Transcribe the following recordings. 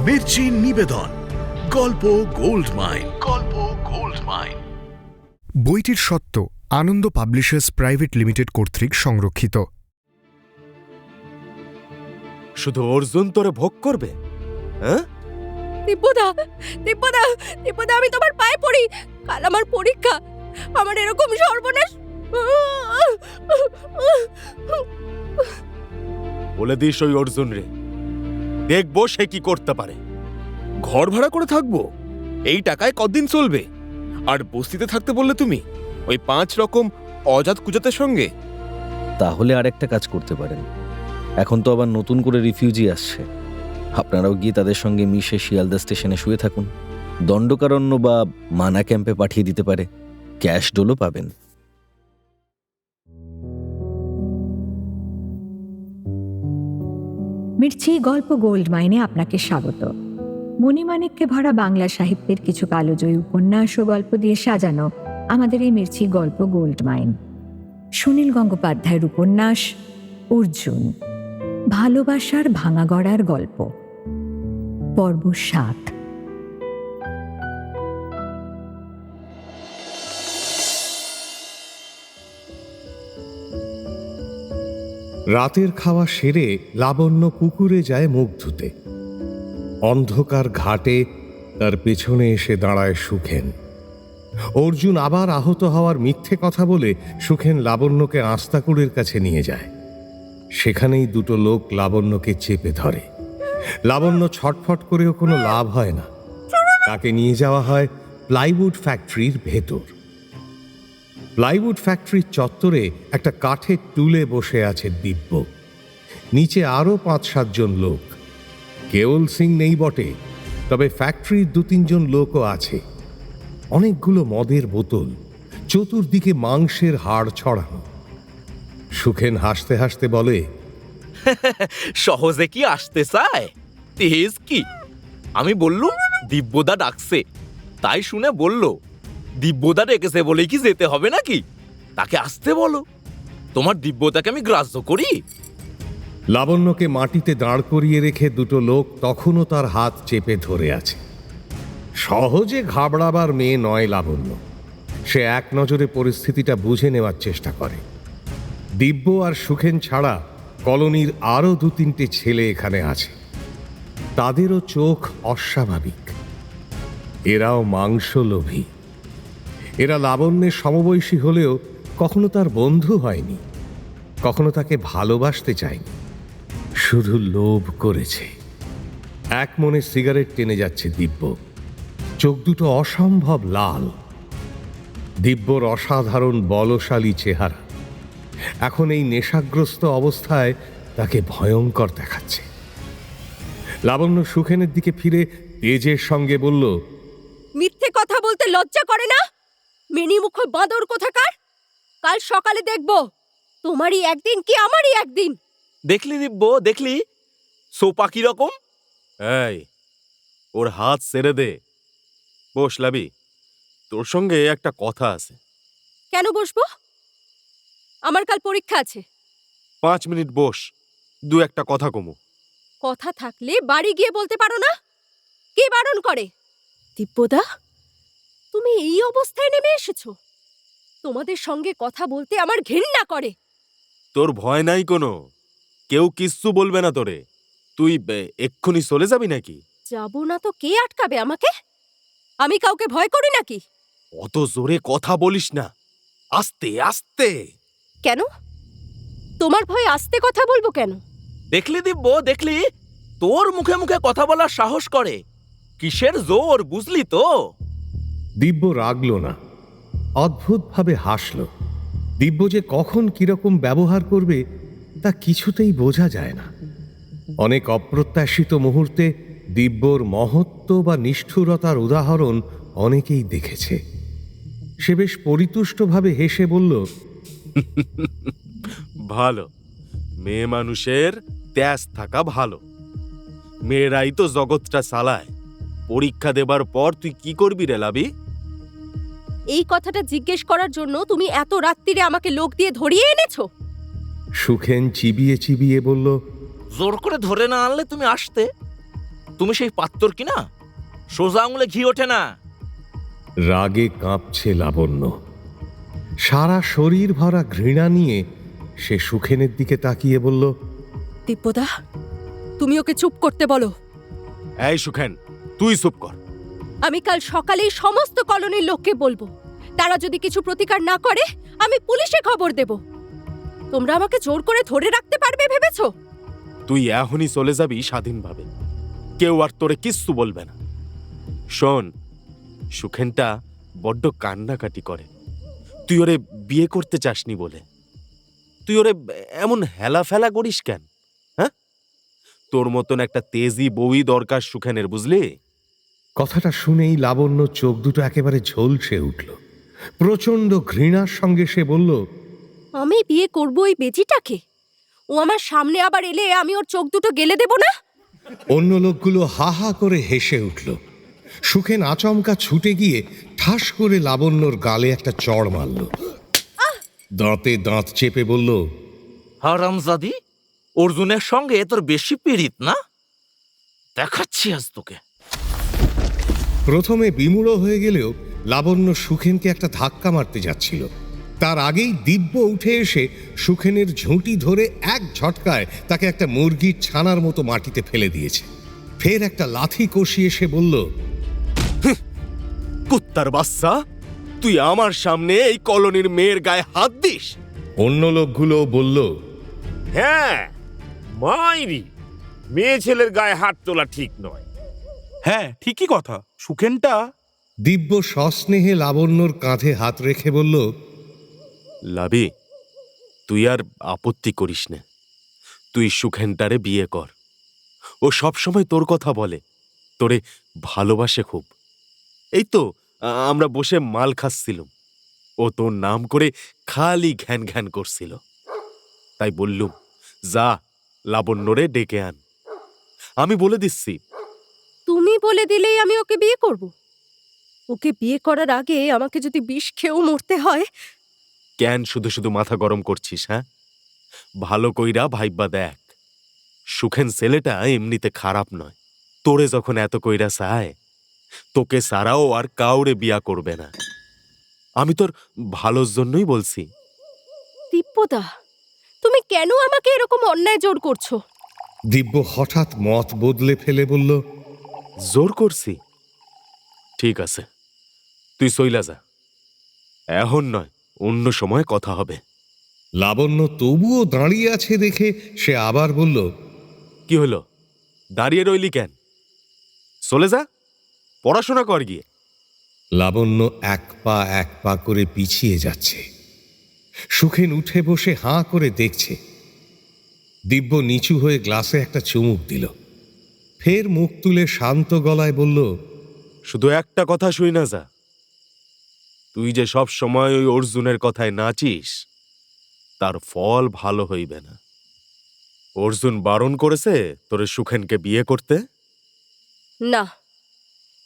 মির্চি নিবেদন গল্প gold mine. গল্প গোল্ড মাইন। বইটির সত্ত্ব আনন্দ পাবলিশার্স প্রাইভেট লিমিটেড কর্তৃক সংরক্ষিত। শুধু অর্জুন তোরে ভোগ করবে? হ্যাঁ দিব্যদা, দিব্যদা, দিব্যদা, আমি তোমার পায়ে পড়ি। কাল আমার পরীক্ষা, আমার এরকম সর্বনাশ। বলে দিস ওই অর্জুন রে, দেখবো সে কি করতে পারে। ঘর ভাড়া করে থাকবো, এই টাকায় কতদিন চলবে? আর বস্তিতে থাকতে বললে তুমি ওই 5 রকম অজাত কুজাতের সঙ্গে? তাহলে আরেকটা কাজ করতে পারেন। এখন তো আবার নতুন করে রিফিউজি আসছে, আপনারাও গিয়ে তাদের সঙ্গে মিশে শিয়ালদা স্টেশনে শুয়ে থাকুন। দণ্ডকারণ্য বা মানা ক্যাম্পে পাঠিয়ে দিতে পারে, ক্যাশ ডোলও পাবেন। মির্চি গল্প গোল্ড মাইনে আপনাকে স্বাগত। মণিমাণিক্যে ভরা বাংলা সাহিত্যের কিছু কালোজয়ী উপন্যাস ও গল্প দিয়ে সাজানো আমাদের এই মির্চি গল্প গোল্ড মাইন। সুনীল গঙ্গোপাধ্যায়ের উপন্যাস অর্জুন, ভালোবাসার ভাঙা গড়ার গল্প, পর্ব 7। রাতের খাওয়া সেরে লাবণ্য পুকুরে যায় মুখ ধুতে। অন্ধকার ঘাটে তার পেছনে এসে দাঁড়ায় সুখেন। অর্জুন আবার আহত হওয়ার মিথ্যে কথা বলে সুখেন লাবণ্যকে আস্তাকুড়ের কাছে নিয়ে যায়। সেখানেই দুটো লোক লাবণ্যকে চেপে ধরে। লাবণ্য ছটফট করেও কোনো লাভ হয় না। তাকে নিয়ে যাওয়া হয় প্লাইউড ফ্যাক্টরির ভেতর। প্লাইউড ফ্যাক্টরির চত্বরে একটা কাঠের টুলে বসে আছে দিব্য। নিচে আরও 5-7 জন লোক। কেওল সিং নেই বটে, তবে ফ্যাক্টরির 2-3 জন লোকও আছে। অনেকগুলো মদের বোতল, চতুর্দিকে মাংসের হাড় ছড়ানো। সুখেন হাসতে হাসতে বলে, সহজে কি আসতে চায়? তেজ কি? আমি বললুম দিব্যদা ডাকছে, তাই শুনে বলল দিব্যদা ডেকেছে বলে কি যেতে হবে নাকি? তাকে আসতে বলো। তোমার দিব্যদাকে আমি গ্রাহ্য করি? লাবণ্যকে মাটিতে দাঁড় করিয়ে রেখে দুটো লোক তখনও তার হাত চেপে ধরে আছে। সহজে ঘাবড়াবার মেয়ে নয় লাবণ্য। সে এক নজরে পরিস্থিতিটা বুঝে নেওয়ার চেষ্টা করে। দিব্য আর সুখেন ছাড়া কলোনির আরও 2-3টে ছেলে এখানে আছে। তাদেরও চোখ অস্বাভাবিক। এরাও মাংসলোভী। এরা লাবণ্যের সমবয়সী হলেও কখনো তার বন্ধু হয়নি, কখনো তাকে ভালোবাসতে চায়নি, শুধু লোভ করেছে। এক মনে সিগারেট টেনে যাচ্ছে দিব্য। চোখ দুটো অসম্ভব লাল। দিব্যর অসাধারণ বলশালী চেহারা এখন এই নেশাগ্রস্ত অবস্থায় তাকে ভয়ঙ্কর দেখাচ্ছে। লাবণ্য সুখেনের দিকে ফিরে তেজের সঙ্গে বলল, মিথ্যে কথা বলতে লজ্জা করে না? মিনিমুখ বাঁদর কোথাকার! কাল সকালে দেখব তোমারই একদিন কি আমারই একদিন। দেখলি দিব্য, দেখলি সোপা কি রকম? এই, ওর হাত ছেড়ে দে। বস লাবি, তোর সঙ্গে একটা কথা আছে। কেন বসবো? আমার কাল পরীক্ষা আছে। 5 মিনিট বস, 2-1টা কথা কমু। কথা থাকলে বাড়ি গিয়ে বলতে পারো না? কে বারণ করে? দিব্যদা, তুমি এই অবস্থায় নেমে এসেছো? তোমাদের সঙ্গে কথা বলতে আমার ঘৃণা করে। তোর ভয় নাই কোনো? কেউ কিচ্ছু বলবে না তোরে? তুই এক্ষুনি চলে যাবি নাকি? যাব না তো কে আটকাবে আমাকে? আমি কাউকে ভয় করি নাকি? অত জোরে কথা বলিস না, আস্তে আস্তে। কেন? তোমার ভয় আস্তে কথা বলবো কেন? দেখলি দিব্য, দেখলি তোর মুখে মুখে কথা বলার সাহস করে। কিসের জোর বুঝলি তো? দিব্য রাগল না, অদ্ভুতভাবে হাসল। দিব্য যে কখন কিরকম ব্যবহার করবে তা কিছুতেই বোঝা যায় না। অনেক অপ্রত্যাশিত মুহূর্তে দিব্যর মহত্ব বা নিষ্ঠুরতার উদাহরণ অনেকেই দেখেছে। সে বেশ পরিতুষ্টভাবে হেসে বলল, ভালো, মেয়ে মানুষের তেজ থাকা ভালো। মেয়েরাই তো জগৎটা চালায়। পরীক্ষা দেবার পর তুই কি করবি রে লাবি? এই কথাটা জিজ্ঞেস করার জন্য তুমি এত রাত্রিরে আমাকে লোক দিয়ে ধরিয়ে এনেছো? সুখেন চিবিয়ে চিবিয়ে বলল, জোর করে ধরে না আনলে তুমি আসতে। তুমি সেই পাত্তর কি না, সোজা আঙুলে ঘি ওঠে না। রাগে কাঁপছে লাবণ্য। সারা শরীর ভরা ঘৃণা নিয়ে সে সুখেনের দিকে তাকিয়ে বলল, দিব্যদা, তুমি ওকে চুপ করতে বলো। এই সুখেন, তুই চুপ কর। আমি কাল সকালেই সমস্ত কলোনির লোককে বলবো। তারা যদি কিছু প্রতিকার না করে আমি পুলিশে খবর দেব। তোমরা আমাকে জোর করে ধরে রাখতে পারবে ভেবেছো? তুই এখনই চলে যাবি স্বাধীনভাবে, কেউ আর তোরে কিচ্ছু বলবে না। শোন, সুখেনটা বড্ড কান্নাকাটি করে। তুই ওরে বিয়ে করতে চাসনি বলে। তুই ওরে এমন হেলা ফেলা করিস কেন? হ্যাঁ, তোর মতন একটা তেজি বউই দরকার সুখেনের, বুঝলি? কথাটা শুনেই লাবণ্য চোখ দুটো একেবারে ঝলসে উঠল। প্রচণ্ড ঘৃণার সঙ্গে সে বলল, আমি বিয়ে করব ওই বেজিটাকে? ও আমার সামনে আবার এলে আমি ওর চোখ দুটো গেলে দেব না? অন্য লোকগুলো হা হা করে হেসে উঠল। সুখেন আচমকা ছুটে গিয়ে ঠাস করে লাবণ্যর গালে একটা চড় মারল। দাঁতে দাঁত চেপে বলল, হারামজাদি, অর্জুনের সঙ্গে তোর বেশি পীড়িত না? দেখাচ্ছি আজ তোকে। প্রথমে বিমূঢ় হয়ে গেলেও লাবণ্য সুখেনকে একটা ধাক্কা মারতে যাচ্ছিল। তার আগেই দিব্য উঠে এসে সুখেনের ঝুঁটি ধরে এক ঝটকায় তাকে একটা মুরগির ছানার মতো মাটিতে ফেলে দিয়েছে। ফের একটা লাথি কষিয়ে সে বলল, কুত্তার বাচ্চা, তুই আমার সামনে এই কলোনির মেয়ের গায়ে হাত দিস? অন্য লোকগুলো বলল, হ্যাঁ, মাইরি, মেয়ে ছেলের গায়ে হাত তোলা ঠিক নয়। হ্যাঁ, ঠিকই কথা। সুখেনটা দিব্য সস্নেহে লাবণ্যর কাঁধে হাত রেখে বলল, লাবি, তুই আর আপত্তি করিস না। তুই সুখেনটারে বিয়ে কর। ও সবসময় তোর কথা বলে, তোরে ভালোবাসে খুব। এই তো আমরা বসে মাল খাচ্ছিলাম, ও তোর নাম করে খালি ঘ্যান ঘ্যান করছিল। তাই বললুম, যা লাবণ্যরে ডেকে আন। আমি বলে দিচ্ছি। তুমি বলে দিলেই আমি ওকে বিয়ে করব? ওকে বিয়ে করার আগে আমাকে যদি বিষ খেয়েও মরতে হয়। কেন শুধু শুধু মাথা গরম করছিস? হ্যাঁ, ভালো কইরা ভাইব্বা দেখ, সুখেন ছেলেটা এমনিতে খারাপ নয়। তোরে যখন এত কইরা চায়, তোকে সারাও আর কাউরে বিয়া করবে না। আমি তোর ভালোর জন্যই বলছি। দিব্যদা, তুমি কেন আমাকে এরকম অন্যায় জোর করছো? দিব্য হঠাৎ মত বদলে ফেলে বলল, জোর করছি? ঠিক আছে, তুই সইলা যা। এখন নয়, অন্য সময় কথা হবে। লাবণ্য তবুও দাঁড়িয়ে আছে দেখে সে আবার বলল, কি হলো, দাঁড়িয়ে রইলি কেন? চলে যা, পড়াশোনা কর গিয়ে। লাবণ্য এক পা করে পিছিয়ে যাচ্ছে। সুখেন উঠে বসে হাঁ করে দেখছে। দিব্য নিচু হয়ে গ্লাসে একটা চুমুক দিল। ফের মুখ তুলে শান্ত গলায় বলল, শুধু একটা কথা শুই না যা। তুই যে সব সময় ওই অর্জুনের কথায় নাচিস, তার ফল ভালো হইবে না। অর্জুন বারণ করেছে তোরে সুখেনকে বিয়ে করতে। না,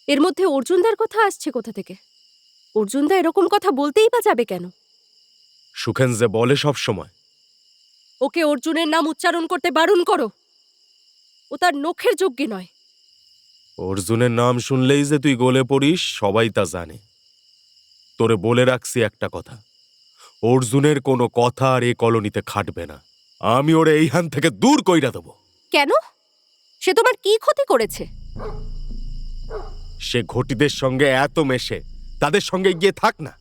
এর মধ্যে অর্জুনদার কথা আসছে কোথা থেকে? অর্জুনদা এরকম কথা বলতেই বা যাবে কেন? সুখেন যে বলে সব সময়। ওকে অর্জুনের নাম উচ্চারণ করতে বারণ করো। ও তার নখের যোগ্যী নয়। অর্জুনের নাম শুনলেই যে তুই গলে পড়িস, সবাই তা জানে। তোরে বলে রাখছি একটা কথা, অর্জুনের কোনো কথা আর এই কলোনিতে খাটবে না। আমি ওরে এইখান থেকে দূর কইরা দেব। কেন? সে তোমার কি ক্ষতি করেছে? সে ঘটিদের সঙ্গে এত মেশে, তাদের সঙ্গে গিয়ে থাক না।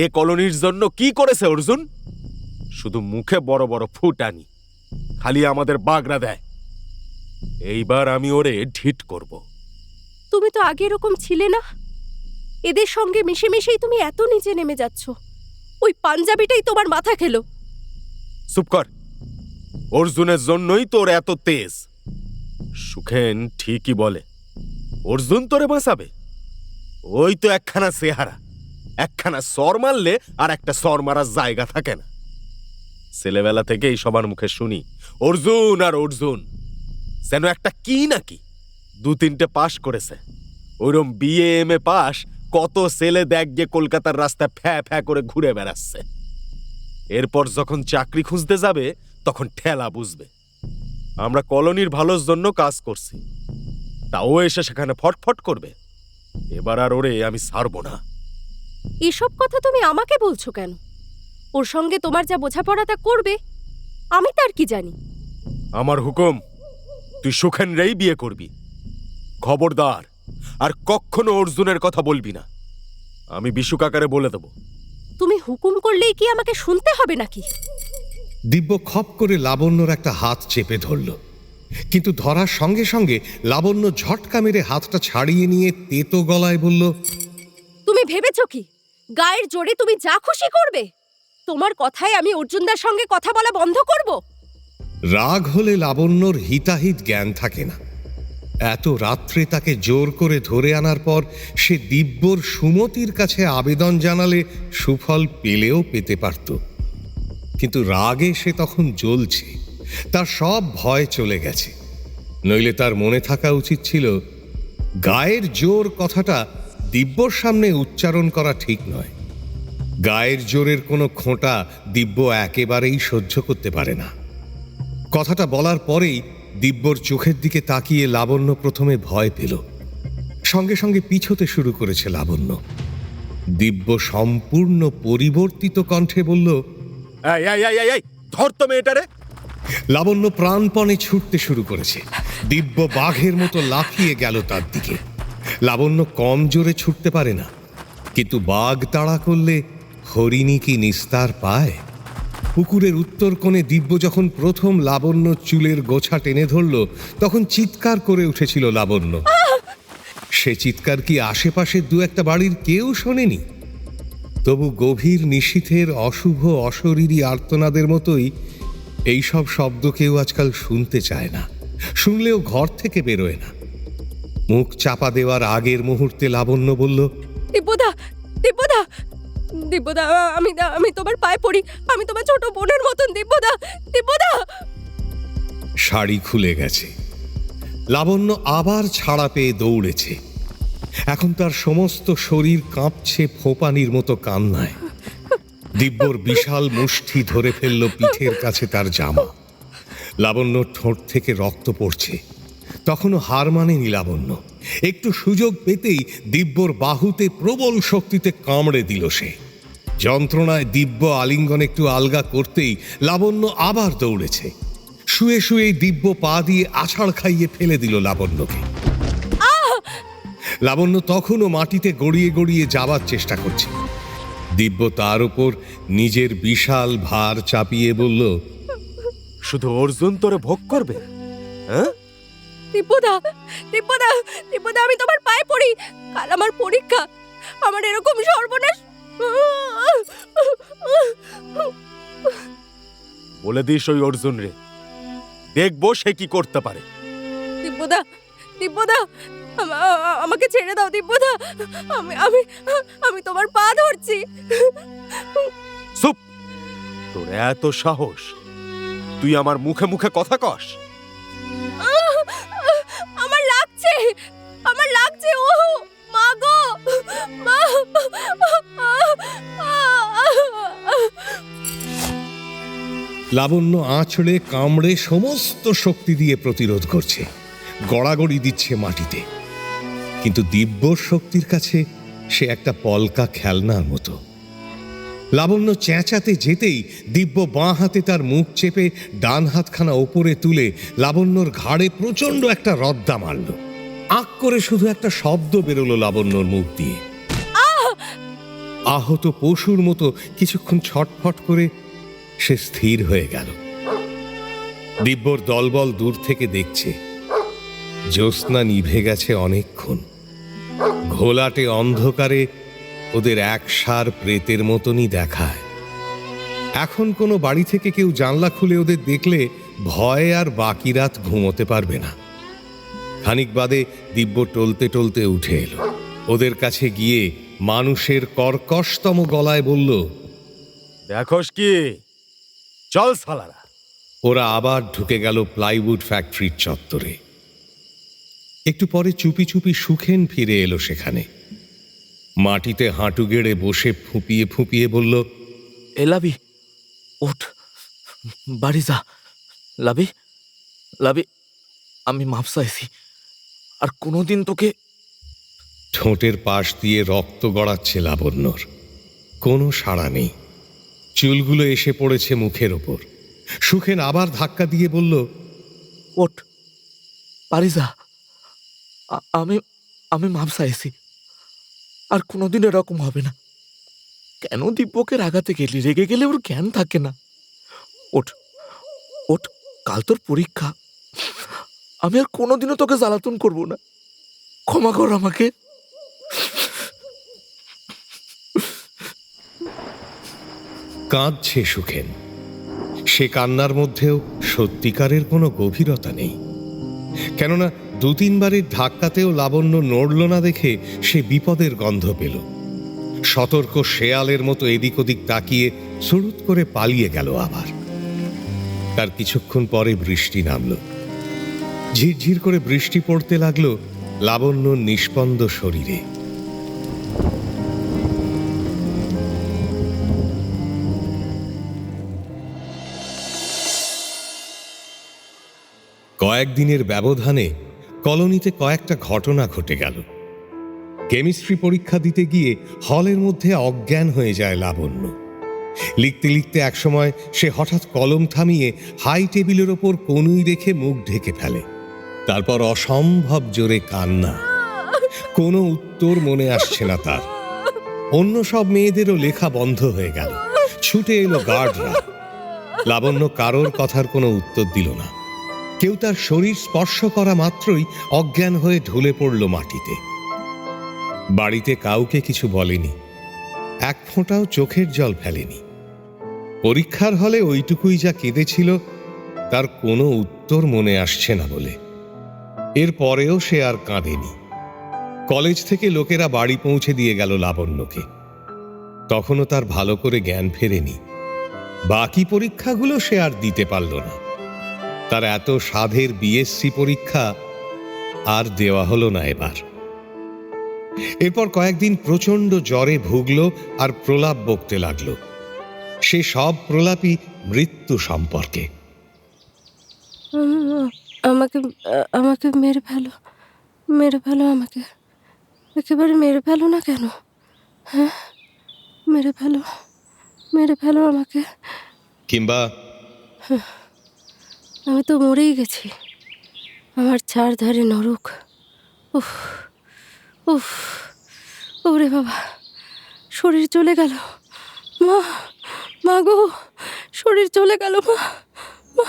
এ কলোনির জন্য কি করেছে অর্জুন? শুধু মুখে বড় বড় ফুটানি, খালি আমাদের বাগড়া দেয়। এইবার আমি ওরে ঢিট করব। তুমি তো আগে এরকম ছিলে না। এদের সঙ্গে মিশে মিশেই তুমি এত নিচে নেমে যাচ্ছ। ওই পাঞ্জাবিটাই তোমার মাথা খেলো। চুপ কর, অর্জুনের জন্যই তোর এত তেজ। সুখেন ঠিকই বলে, অর্জুন তোরে বাঁচাবে। ওই তো একখানা চেহারা, একখানা সর মারলে আর একটা সর মারার জায়গা থাকে না। ছেলেবেলা থেকেই সবার মুখে শুনি অর্জুন আর অর্জুন, যেন একটা কি নাকি 2-3টে পাশ করেছে। ওইরকম বিএ এম এ পাশ কত ছেলে দেখ গিয়ে কলকাতার রাস্তায় ফ্যা ফ্যা করে ঘুরে বেড়াচ্ছে। এরপর যখন চাকরি খুঁজতে যাবে তখন ঠেলা বুঝবে। আমরা কলোনির ভালোর জন্য কাজ করছি, তাও এসে সেখানে ফটফট করবে। এবার আর ওরে আমি ছাড়বো না। এসব কথা তুমি আমাকে বলছো কেন? ওর সঙ্গে তোমার যা বোঝাপড়া তা করবে, আমি তার কি জানি? আমার হুকুম, তুই সুখেনরেই বিয়ে করবি। খবরদার আর কখনো অর্জুনের কথা বলবি না। আমি বিশু কাকারে বলে দেব। তুমি হুকুম করলেই কি আমাকে শুনতে হবে নাকি? দিব্য খপ করে লাবণ্যর একটা হাত চেপে ধরল, কিন্তু ধরার সঙ্গে সঙ্গে লাবণ্য ঝটকা মেরে হাতটা ছাড়িয়ে নিয়ে তেতো গলায় বলল, তুমি ভেবেছো কি গায়ের জোরে তুমি যা খুশি করবে? তোমার কথায় আমি অর্জুনদার সঙ্গে কথা বলা বন্ধ করব? রাগ হলে লাবণ্যর হিতাহিত জ্ঞান থাকে না। এত রাত্রে তাকে জোর করে ধরে আনার পর সে দিব্যর সুমতির কাছে আবেদন জানালে সুফল পেলেও পেতে পারত, কিন্তু রাগে সে তখন জ্বলছে। তার সব ভয় চলে গেছে। নইলে তার মনে থাকা উচিত ছিল গায়ের জোর কথাটা দিব্যর সামনে উচ্চারণ করা ঠিক নয়। গায়ের জোরের কোনো খোঁটা দিব্য একেবারেই সহ্য করতে পারে না। কথাটা বলার পরেই দিব্যর চোখের দিকে তাকিয়ে লাবণ্য প্রথমে ভয় পেল, সঙ্গে সঙ্গে পিছোতে শুরু করেছে লাবণ্য। দিব্য সম্পূর্ণ পরিবর্তিত কণ্ঠে বলল, এই এই এই এই, এই ধর তো মেয়েটারে। লাবণ্য প্রাণপণে ছুটতে শুরু করেছে। দিব্য বাঘের মতো লাফিয়ে গেল তার দিকে। লাবণ্য কম জোরে ছুটতে পারে না, কিন্তু বাঘ তাড়া করলে হরিণী কি নিস্তার পায়? পুকুরের উত্তর কোণে দিব্য যখন প্রথম লাবণ্য চুলের গোছা টেনে ধরল, তখন চিৎকার করে উঠেছিল লাবণ্য। সে চিৎকার কি আশেপাশে দু একটা বাড়ির কেউ শোনেনি? তবু গভীর নিশীথের অশুভ অশরীরী আর্তনাদের মতোই এইসব শব্দ কেউ আজকাল শুনতে চায় না, শুনলেও ঘর থেকে বেরোয় না। মুখ চাপা দেওয়ার আগের মুহূর্তে লাবণ্য বলল, দিব্যদা, দিব্যদা, দিব্যদা, আমি তোমার পায়ে পড়ি। আমি তোমার ছোট বোনের মতন। দিব্যদা, দিব্যদা। শাড়ি খুলে গেছে। লাবণ্য আবার ছাড়া পেয়ে দৌড়েছে। এখন তার সমস্ত শরীর কাঁপছে ফোঁপানির মতো কান্নায়। দিব্যর বিশাল মুষ্টি ধরে ফেলল পিঠের কাছে তার জামা। লাবণ্য ঠোঁট থেকে রক্ত পড়ছে। তখনও হার মানেনি লাবণ্য। একটু সুযোগ পেতেই দিব্যর বাহুতে প্রবল শক্তিতে কামড়ে দিল সে। যন্ত্রণায় দিব্য আলিঙ্গন একটু আলগা করতেই লাবণ্য আবার দৌড়েছে। শুয়ে শুয়েই দিব্য পা দিয়ে আছাড় খাইয়ে ফেলে দিল লাবণ্যকে। লাবণ্য তখনও মাটিতে গড়িয়ে গড়িয়ে যাবার চেষ্টা করছে। দিব্য তার উপর নিজের বিশাল ভার চাপিয়ে বলল, শুধু অর্জুন তোরে ভোগ করবে? হ্যাঁ দিব্যদা, দিব্যদা, দিব্যদা, আমি তোমার পায়ে পড়ি। কাল আমার পরীক্ষা। আমার এরকম সর্বনাশ। বলে দিস ওই অর্জুন রে, দেখবো সে কি করতে পারে। দিব্যদা, দিব্যদা, আমাকে ছেড়ে দাও দিব্যদা। আমি আমি আমি তোমার পা ধরছি। চুপ! তোর এত সাহস, তুই আমার মুখে মুখে কথা কস? আমার লাগছে, আমার লাগছে। ও মা গো, মা! লাবণ্য আঁচড়ে কামড়ে সমস্ত শক্তি দিয়ে প্রতিরোধ করছে, গড়াগড়ি দিচ্ছে মাটিতে। কিন্তু দিব্যর শক্তির কাছে সে একটা পলকা খেলনার মতো। লাবণ্য চেঁচাতে যেতেই দিব্য বাঁ হাতে তার মুখ চেপে ডান হাতখানা ওপরে তুলে লাবণ্যর ঘাড়ে প্রচণ্ড একটা রদ্দা মারল। আঁক করে শুধু একটা শব্দ বেরোলো লাবণ্যর মুখ দিয়ে। আহত পশুর মতো কিছুক্ষণ ছটফট করে সে স্থির হয়ে গেল। দিব্যর দলবল দূর থেকে দেখছে। জ্যোৎস্না নিভে গেছে অনেকক্ষণ। ঘোলাটে অন্ধকারে ওদের একসার প্রেতের মতনই দেখায়। এখন কোনো বাড়ি থেকে কেউ জানলা খুলে ওদের দেখলে ভয়ে আর বাকি রাত ঘুমোতে পারবে না। খানিক বাদে দিব্য টলতে টলতে উঠে এলো। ওদের কাছে গিয়ে মানুষের কর্কশতম গলায় বলল, দেখোস কি? চল সালারা। ওরা আবার ঢুকে গেল প্লাইউড ফ্যাক্টরির চত্বরে। একটু পরে চুপি চুপি সুখেন ফিরে এলো সেখানে। মাটিতে হাঁটু গেড়ে বসে ফুঁপিয়ে ফুঁপিয়ে বলল, এ লাবি, ওঠ, বাড়ি যা। লাবি, লাবি, আমি মাপ চাইছি। আর কোনোদিন তোকে ঠোঁটের পাশ দিয়ে রক্ত গড়াচ্ছে লাবণ্যর। কোনো সাড়া নেই। চুলগুলো এসে পড়েছে মুখের ওপর। সুখেন আবার ধাক্কা দিয়ে বলল, ওঠ, বাড়ি যা। আমি আমি মাপ চাইছি, আর কোনোদিন এরকম হবে না। কেন দিব্যকে রাগাতে গেলি? রেগে গেলে ওর জ্ঞান থাকে না। ওঠ ওঠ, কাল তোর পরীক্ষা। আমি আর কোনোদিনও তোকে জ্বালাতন করবো না। ক্ষমা কর আমাকে। কাঁদছে সুখেন। সে কান্নার মধ্যেও সত্যিকারের কোনো গভীরতা নেই। কেননা 2-3বারের ধাক্কাতেও লাবণ্য নড়ল না দেখে সে বিপদের গন্ধ পেল। সতর্ক শেয়ালের মতো এদিক ওদিক তাকিয়ে সুরুত করে পালিয়ে গেল আবার। তার কিছুক্ষণ পরে বৃষ্টি নামল। ঝিরঝির করে বৃষ্টি পড়তে লাগলো লাবণ্যর নিষ্পন্দ শরীরে। কয়েকদিনের ব্যবধানে কলোনিতে কয়েকটা ঘটনা ঘটে গেল। কেমিস্ট্রি পরীক্ষা দিতে গিয়ে হলের মধ্যে অজ্ঞান হয়ে যায় লাবণ্য। লিখতে লিখতে একসময় সে হঠাৎ কলম থামিয়ে হাই টেবিলের ওপর কনুই রেখে মুখ ঢেকে ফেলে। তারপর অসম্ভব জোরে কান্না। কোনো উত্তর মনে আসছে না তার। অন্য সব মেয়েদেরও লেখা বন্ধ হয়ে গেল। ছুটে এলো গার্ডরা। লাবণ্য কারোর কথার কোনো উত্তর দিল না। কেউ তার শরীর স্পর্শ করা মাত্রই অজ্ঞান হয়ে ঢলে পড়ল মাটিতে। বাড়িতে কাউকে কিছু বলেনি, এক ফোঁটাও চোখের জল ফেলেনি। পরীক্ষার হলে ওইটুকুই যা কেঁদেছিল, তার কোনো উত্তর মনে আসছে না বলে। এর পরেও সে আর কাঁদেনি। কলেজ থেকে লোকেরা বাড়ি পৌঁছে দিয়ে গেল লাবণ্যকে। তখনও তার ভালো করে জ্ঞান ফেরেনি। বাকি পরীক্ষাগুলো সে আর দিতে পারল না। তার এত সাধের বিএসসি পরীক্ষা আর দেওয়া হলো না এবার। এরপর কয়েকদিন প্রচণ্ড জ্বরে ভুগল আর প্রলাপ বকতে লাগলো। সে সব প্রলাপই মৃত্যু সম্পর্কে। আমাকে আমাকে মেরে ফেলো, মেরে ফেলো আমাকে, একেবারে মেরে ফেলো না কেন? হ্যাঁ, মেরে ফেলো, মেরে ফেলো আমাকে। কিংবা আমি তো মরেই গেছি। আমার চারধারে নরক। উফ উফ, ওরে বাবা, শরীর চলে গেল। মা, মা গো, শরীর চলে গেল মা, মা।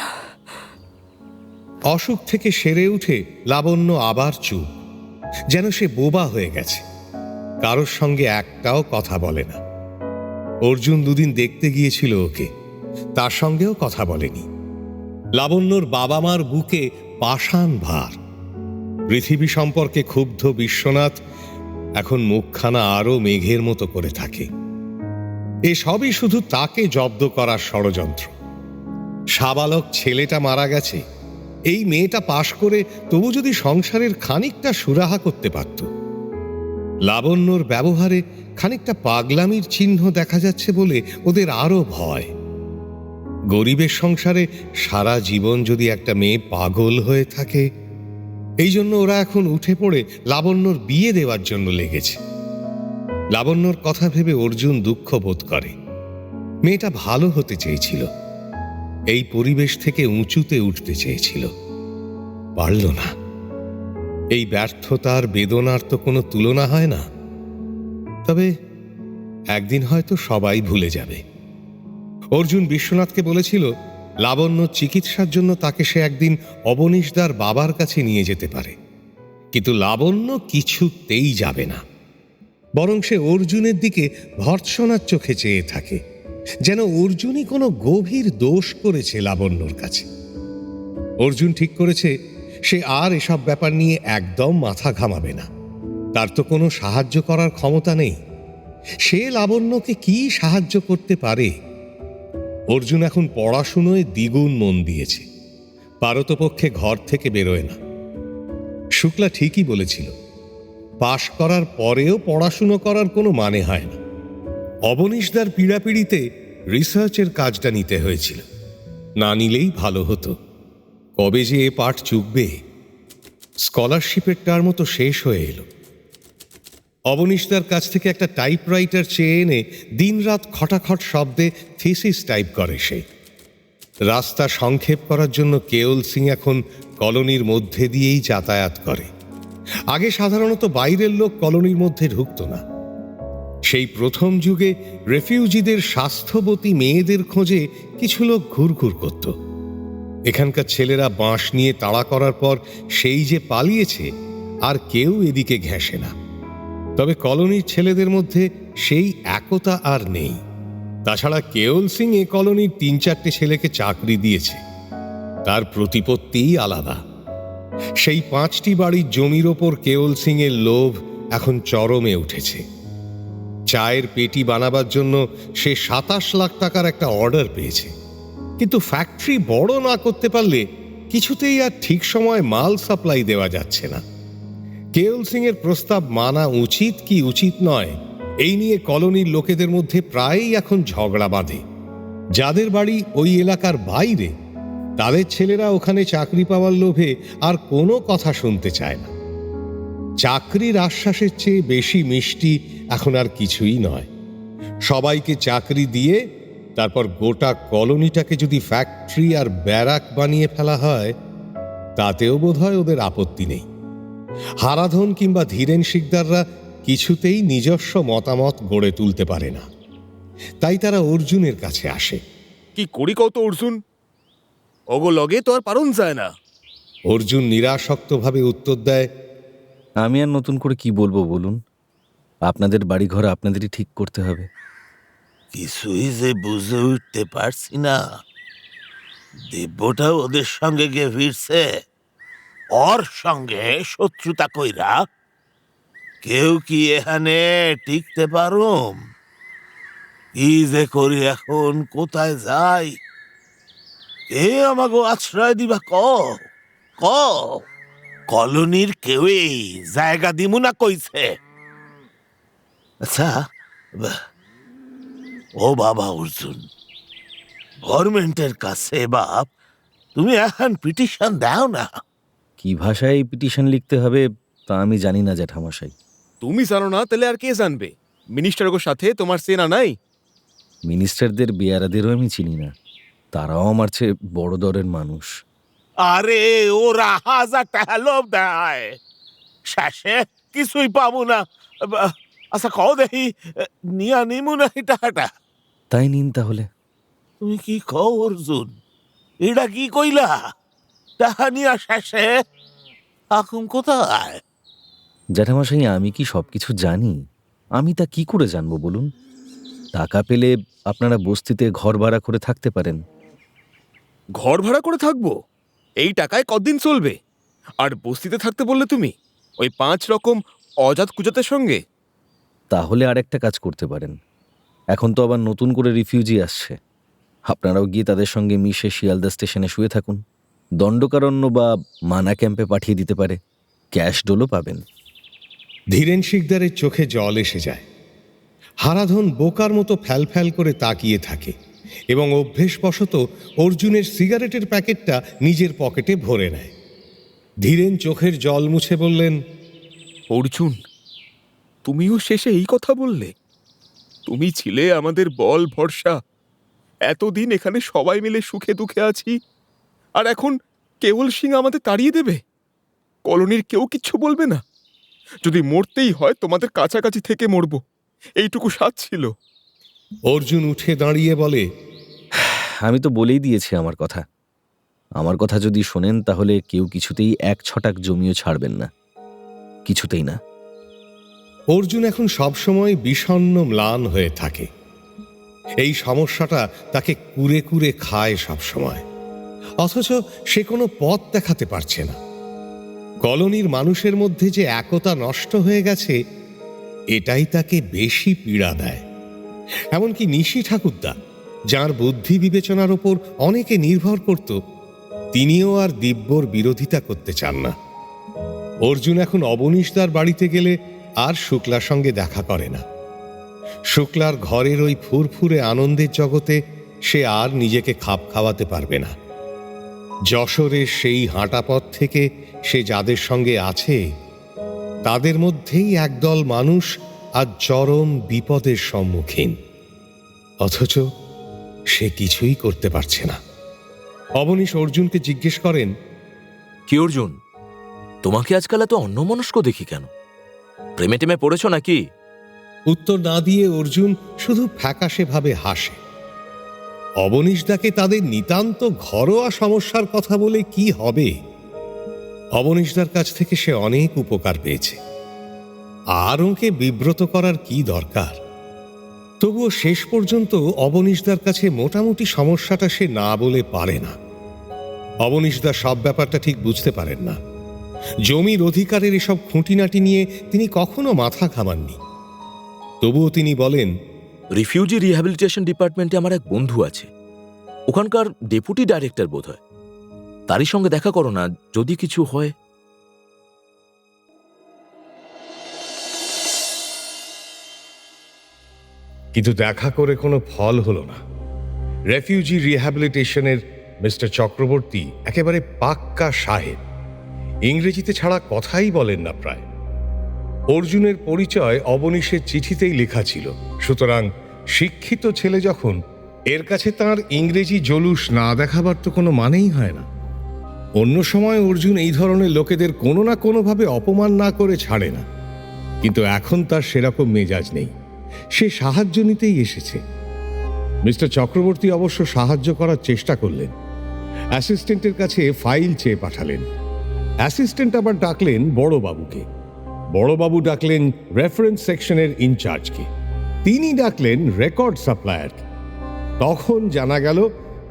অসুখ থেকে সেরে উঠে লাবণ্য আবার চুপ, যেন সে বোবা হয়ে গেছে। কারোর সঙ্গে একটাও কথা বলে না। অর্জুন দুদিন দেখতে গিয়েছিল ওকে, তার সঙ্গেও কথা বলেনি। লাবণ্যর বাবা মার বুকে পাষাণ ভার। পৃথিবী সম্পর্কে ক্ষুব্ধ বিশ্বনাথ এখন মুখখানা আরো মেঘের মতো করে থাকে। এসবই শুধু তাকে জব্দ করার ষড়যন্ত্র। সাবালক ছেলেটা মারা গেছে, এই মেয়েটা পাশ করে তবু যদি সংসারের খানিকটা সুরাহা করতে পারত। লাবণ্যর ব্যবহারে খানিকটা পাগলামির চিহ্ন দেখা যাচ্ছে বলে ওদের আরো ভয়। গরিবের সংসারে সারা জীবন যদি একটা মেয়ে পাগল হয়ে থাকে, এই জন্য ওরা এখন উঠে পড়ে লাবণ্যর বিয়ে দেওয়ার জন্য লেগেছে। লাবণ্যর কথা ভেবে অর্জুন দুঃখ বোধ করে। মেয়েটা ভালো হতে চেয়েছিল, এই পরিবেশ থেকে উঁচুতে উঠতে চেয়েছিল, পারল না। এই ব্যর্থতার বেদনার তো কোনো তুলনা হয় না। তবে একদিন হয়তো সবাই ভুলে যাবে। অর্জুন বিশ্বনাথকে বলেছিল লাবণ্য চিকিৎসার জন্য তাকে সে একদিন অবনীশদার বাবার কাছে নিয়ে যেতে পারে, কিন্তু লাবণ্য কিছুতেই যাবে না। বরং সে অর্জুনের দিকে ভর্ৎসনার চোখে চেয়ে থাকে, যেন অর্জুনই কোনো গভীর দোষ করেছে লাবণ্যর কাছে। অর্জুন ঠিক করেছে সে আর এসব ব্যাপার নিয়ে একদম মাথা ঘামাবে না। তার তো কোনো সাহায্য করার ক্ষমতা নেই। সে লাবণ্যকে কি সাহায্য করতে পারে? অর্জুন এখন পড়াশুনোয় দ্বিগুণ মন দিয়েছে, পারতপক্ষে ঘর থেকে বেরোয় না। শুক্লা ঠিকই বলেছিল, পাশ করার পরেও পড়াশুনো করার কোনো মানে হয় না। অবনীশদার পীড়াপিড়িতে রিসার্চের কাজটা নিতে হয়েছিল, না নিলেই ভালো হতো। কবে যে এ পাঠ চুকবে। স্কলারশিপের টার্মও তো শেষ হয়ে এলো। অবনীশদার কাছ থেকে একটা টাইপরাইটার চেয়ে এনে দিনরাত খটাখট শব্দে থিসিস টাইপ করে সে। রাস্তা সংক্ষেপ করার জন্য কেওল সিং এখন কলোনির মধ্যে দিয়েই যাতায়াত করে। আগে সাধারণত বাইরের লোক কলোনির মধ্যে ঢুকত না। সেই প্রথম যুগে রেফিউজিদের স্বাস্থ্যবতী মেয়েদের খোঁজে কিছু লোক ঘুরঘুর করত। এখানকার ছেলেরা বাঁশ নিয়ে তাড়া করার পর সেই যে পালিয়েছে, আর কেউ এদিকে ঘেঁষে না। তবে কলোনির ছেলেদের মধ্যে সেই একতা আর নেই। তাছাড়া কেওল সিং এ কলোনির ৩-৪টে ছেলেকে চাকরি দিয়েছে, তার প্রতিপত্তিই আলাদা। সেই 5টি বাড়ির জমির ওপর কেওল সিং এর লোভ এখন চরমে উঠেছে। চায়ের পেটি বানাবার জন্য সে 27 লাখ টাকার একটা অর্ডার পেয়েছে, কিন্তু ফ্যাক্টরি বড় না করতে পারলে কিছুতেই আর ঠিক সময় মাল সাপ্লাই দেওয়া যাচ্ছে না। কেওল সিং এর প্রস্তাব মানা উচিত কি উচিত নয়, এই নিয়ে কলোনির লোকেদের মধ্যে প্রায়ই এখন ঝগড়া বাঁধে। যাদের বাড়ি ওই এলাকার বাইরে, তাদের ছেলেরা ওখানে চাকরি পাওয়ার লোভে আর কোনো কথা শুনতে চায় না। চাকরির আশ্বাসের চেয়ে বেশি মিষ্টি এখন আর কিছুই নয়। সবাইকে চাকরি দিয়ে তারপর গোটা কলোনিটাকে যদি ফ্যাক্টরি আর ব্যারাক বানিয়ে ফেলা হয়, তাতেও বোধহয় ওদের আপত্তি নেই। হারাধন কিংবা ধীরেন শিকদাররা কিছুতেই নিজস্ব মতামত গড়ে তুলতে পারে না, তাই তারা অর্জুনের কাছে আসে। কি করি কত অর্জুন, ওগো লগে তো আর পারন যায় না। অর্জুন নিরাসক্তভাবে উত্তর দেয়, আমি আর নতুন করে কি বলবো বলুন? আপনাদের বাড়িঘর আপনাদেরই ঠিক করতে হবে। কিছুই যে বুঝে উঠতে পারছি না। দিব্যটা ওদের সঙ্গে গিয়ে ফিরছে, ওর সঙ্গে শত্রুতা কইরা কেউ কি এখানে টিকতে পারুম? কি যে করি এখন, কোথায় যাই? কে আমাকে আশ্রয় দিবা? ক কলোনির কেউই জায়গা দিমু না কইছে। আচ্ছা ও বাবা অর্জুন, গভর্নমেন্টের কাছে বাপ তুমি এখন পিটিশন দাও না। কি ভাষায় এই পিটিশন লিখতে হবে তা আমি জানি না জ্যাঠামশাই। তুমি জানো না, তাহলে আর কে জানবে? মিনিস্টারের সাথে তোমার সেনা নাই? মিনিস্টারদের বেয়ারাদেরও আমি চিনি না, তারাও আমার চেয়ে বড় দরের মানুষ। আরে ওরা 1000 টাকা লোভ দেয়, শেষে কিছুই পাবো না। আচ্ছা কও দেখি, নিয়া নিমু না টাকাটা? তাই নিন তাহলে। তুমি কি কও অর্জুন, এটা কি কইলা? টাকা নিয়া শেষে এখন কোথায়? জ্যাঠামশাই, আমি কি সবকিছু জানি? আমি তা কি করে জানবো বলুন? টাকা পেলে আপনারা বস্তিতে ঘর ভাড়া করে থাকতে পারেন। ঘর ভাড়া করে থাকবো? এই টাকায় কতদিন চলবে? আর বস্তিতে থাকতে বললে তুমি ওই 5 রকম অজাত কুজাতের সঙ্গে? তাহলে আরেকটা কাজ করতে পারেন। এখন তো আবার নতুন করে রিফিউজি আসছে, আপনারাও গিয়ে তাদের সঙ্গে মিশে শিয়ালদা স্টেশনে শুয়ে থাকুন। দণ্ডকারণ্য বা মানা ক্যাম্পে পাঠিয়ে দিতে পারে, ক্যাশ ডোলও পাবেন। ধীরেন শিকদারের চোখে জল এসে যায়। হারাধন বোকার মতো ফ্যালফ্যাল করে তাকিয়ে থাকে এবং অভ্যেসবশত অর্জুনের সিগারেটের প্যাকেটটা নিজের পকেটে ভরে নেয়। ধীরেন চোখের জল মুছে বললেন, অর্জুন, তুমিও শেষে এই কথা বললে? তুমি ছিলে আমাদের বল ভরসা। এতদিন এখানে সবাই মিলে সুখে দুঃখে আছি, আর এখন কেওল সিং আমাদের তাড়িয়ে দেবে? কলোনির কেউ কিচ্ছু বলবে না? যদি মরতেই হয় তোমাদের কাছাকাছি থেকে মরবো, এইটুকু সাধ ছিল। অর্জুন উঠে দাঁড়িয়ে বলে, আমি তো বলেই দিয়েছি আমার কথা যদি শোনেন তাহলে কেউ কিছুতেই 1 ছটাক জমিও ছাড়বেন না, কিছুতেই না। অর্জুন এখন সবসময় বিষণ্ণ ম্লান হয়ে থাকে। এই সমস্যাটা তাকে কুরে কুরে খায় সবসময়, অথচ সে কোনো পথ দেখাতে পারছে না। কলোনির মানুষের মধ্যে যে একতা নষ্ট হয়ে গেছে, এটাই তাকে বেশি পীড়া দেয়। এমনকি নিশি ঠাকুরদা, যার বুদ্ধি বিবেচনার ওপর অনেকে নির্ভর করত, তিনিও আর দিব্যর বিরোধিতা করতে চান না। অর্জুন এখন অবনীশদার বাড়িতে গেলে আর শুক্লার সঙ্গে দেখা করে না। শুক্লার ঘরের ওই ফুরফুরে আনন্দের জগতে সে আর নিজেকে খাপ খাওয়াতে পারবে না। যশোরের সেই হাঁটাপথ থেকে সে যাদের সঙ্গে আছে তাদের মধ্যেই একদল মানুষ আজ চরম বিপদের সম্মুখীন, অথচ সে কিছুই করতে পারছে না। অবনীশ অর্জুনকে জিজ্ঞেস করেন, কি অর্জুন, তোমাকে আজকাল এত অন্যমনস্ক দেখি কেন? প্রেমে টেমে পড়েছ নাকি? উত্তর না দিয়ে অর্জুন শুধু ফ্যাকাশে ভাবে হাসে। অবনীশদাকে তাদের নিতান্ত ঘরোয়া সমস্যার কথা বলে কি হবে? অবনীশদার কাছ থেকে সে অনেক উপকার পেয়েছে, আর ওকে বিব্রত করার কি দরকার? তবুও শেষ পর্যন্ত অবনীশদার কাছে মোটামুটি সমস্যাটা সে না বলে পারে না। অবনীশদা সব ব্যাপারটা ঠিক বুঝতে পারেন না। জমির অধিকারের এসব খুঁটিনাটি নিয়ে তিনি কখনো মাথা ঘামাননি। তবুও তিনি বলেন, রিফিউজি রিহ্যাবিলিটেশন ডিপার্টমেন্টে আমার এক বন্ধু আছে, ওখানকার ডেপুটি ডাইরেক্টর বোধ হয়। তারই সঙ্গে দেখা করো না, যদি কিছু হয়। কিন্তু দেখা করে কোনো ফল হলো না। রেফিউজি রিহ্যাবিলিটেশনের মিস্টার চক্রবর্তী একেবারে পাক্কা সাহেব, ইংরেজিতে ছাড়া কথাই বলেন না প্রায়। অর্জুনের পরিচয় অবনীশের চিঠিতেই লেখা ছিল, সুতরাং শিক্ষিত ছেলে যখন, এর কাছে তার ইংরেজি জলুস না দেখাবার তো কোনো মানেই হয় না। অন্য সময় অর্জুন এই ধরনের লোকেদের কোনো না কোনোভাবে অপমান না করে ছাড়ে না, কিন্তু এখন তার সেরকম মেজাজ নেই। সে সাহায্য নিতেই এসেছে। মিস্টার চক্রবর্তী অবশ্য সাহায্য করার চেষ্টা করলেন। অ্যাসিস্ট্যান্টের কাছে ফাইল চেয়ে পাঠালেন। অ্যাসিস্ট্যান্ট আবার ডাকলেন বড়বাবুকে, বড়বাবু ডাকলেন রেফারেন্স সেকশনের ইনচার্জকে, তিনি ডাকলেন রেকর্ড সাপ্লায়ারকে। তখন জানা গেল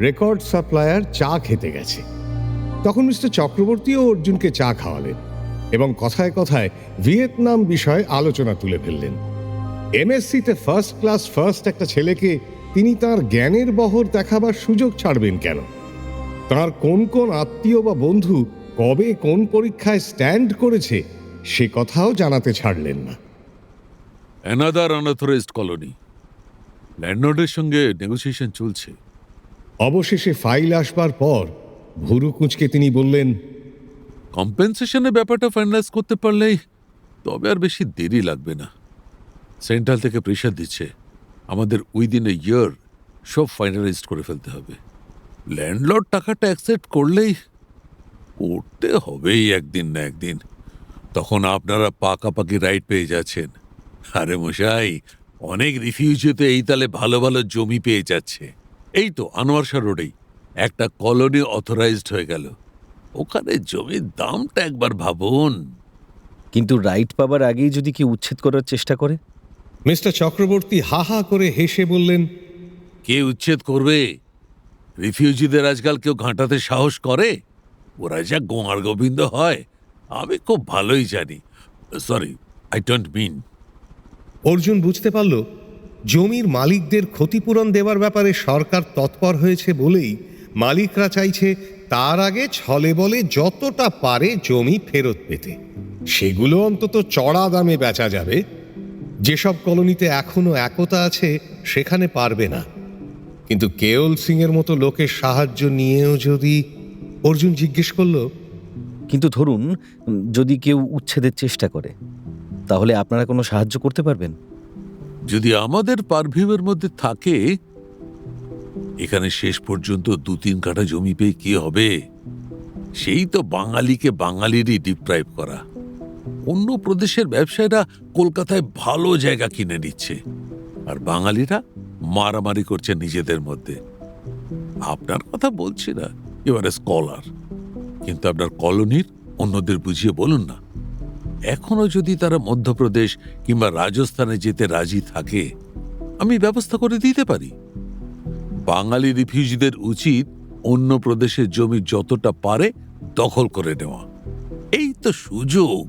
রেকর্ড সাপ্লায়ার চা খেতে গেছে। তখন মিস্টার চক্রবর্তীও অর্জুনকে চা খাওয়ালেন এবং কথায় কথায় ভিয়েতনাম বিষয়ে আলোচনা তুলে ফেললেন। এমএসসিতে ফার্স্ট ক্লাস ফার্স্ট একটা ছেলেকে তিনি তার জ্ঞানের বহর দেখাবার সুযোগ ছাড়বেন কেন? তার কোন কোন আত্মীয় বা বন্ধু কবে কোন পরীক্ষায় স্ট্যান্ড করেছে সে কথাও জানাতে ছাড়লেন না। অ্যানাদার আনঅথরাইজড কলোনি, ল্যান্ডলর্ডের সঙ্গে নেগোসিয়েশন চলছে। অবশেষে ফাইল আসবার পর ভুরু কুঁচকে তিনি বললেন, কম্পেনসেশনের ব্যাপারটা ফাইনালাইজ করতে পারলেই তবে আর বেশি দেরি লাগবে না। সেন্ট্রাল থেকে প্রেশার দিচ্ছে, আমাদের উইদিন এ ইয়ার সব ফাইনালাইজড করে ফেলতে হবে। ল্যান্ডলর্ড টাকাটা অ্যাকসেপ্ট করলেই করতে হবেই একদিন না একদিন। তখন আপনারা পাকাপাকি রাইট পেয়ে যাচ্ছেন। আরে মশাই, অনেক রিফিউজিতে এই তালে ভালো ভালো জমি পেয়ে যাচ্ছে। এই তো আনোয়ার শাহ রোডেই একটা কলোনি অথরাইজড হয়ে গেল, ওখানে জমির দামটা একবার ভাবুন। কিন্তু রাইট পাবার আগেই যদি কেউ উচ্ছেদ করার চেষ্টা করে? মিস্টার চক্রবর্তী হা হা করে হেসে বললেন, কে উচ্ছেদ করবে? রিফিউজিদের আজকাল কেউ ঘাঁটাতে সাহস করে? ওরা যা গোয়ার গোবিন্দ হয় আমি খুব ভালোই জানি। Sorry, I don't mean. Arjun বুঝতে পারল জমির মালিকদের ক্ষতিপূরণ দেওয়ার ব্যাপারে সরকার তৎপর হয়েছে বলেই মালিকরা চাইছে তার আগে ছলে বলে যতটা পারে জমি ফেরত পেতে। সেগুলো অন্তত চড়া দামে বেচা যাবে। যেসব কলোনিতে এখনো একতা আছে সেখানে পারবে না। কিন্তু কেওল সিং এর মতো লোকের সাহায্য নিয়েও যদি, অর্জুন জিজ্ঞেস করল, কিন্তু ধরুন যদি কেউ উচ্ছেদের চেষ্টা করে, তাহলে আপনারা কোনো সাহায্য করতে পারবেন? যদি আমাদের পারভিউয়ের মধ্যে থাকে, এখানে শেষ পর্যন্ত 2-3 কাঠা জমি পেয়ে কি হবে? সেই তো বাঙালিকে বাঙালিরই ডিপ্রাইভ করা। অন্য প্রদেশের ব্যবসায়ীরা কলকাতায় ভালো জায়গা কিনে নিচ্ছে, আর বাঙালিরা মারামারি করছে নিজেদের মধ্যে। আপনার কথা বলছি না, ইউ আর এ স্কলার, কিন্তু আপনার কলোনির অন্যদের বুঝিয়ে বলুন না। এখনো যদি তারা মধ্যপ্রদেশ কিংবা রাজস্থানে যেতে রাজি থাকে, আমি ব্যবস্থা করে দিতে পারি। বাঙালি রিফিউজিদের উচিত অন্য প্রদেশের জমি যতটা পারে দখল করে নেওয়া। এই তো সুযোগ।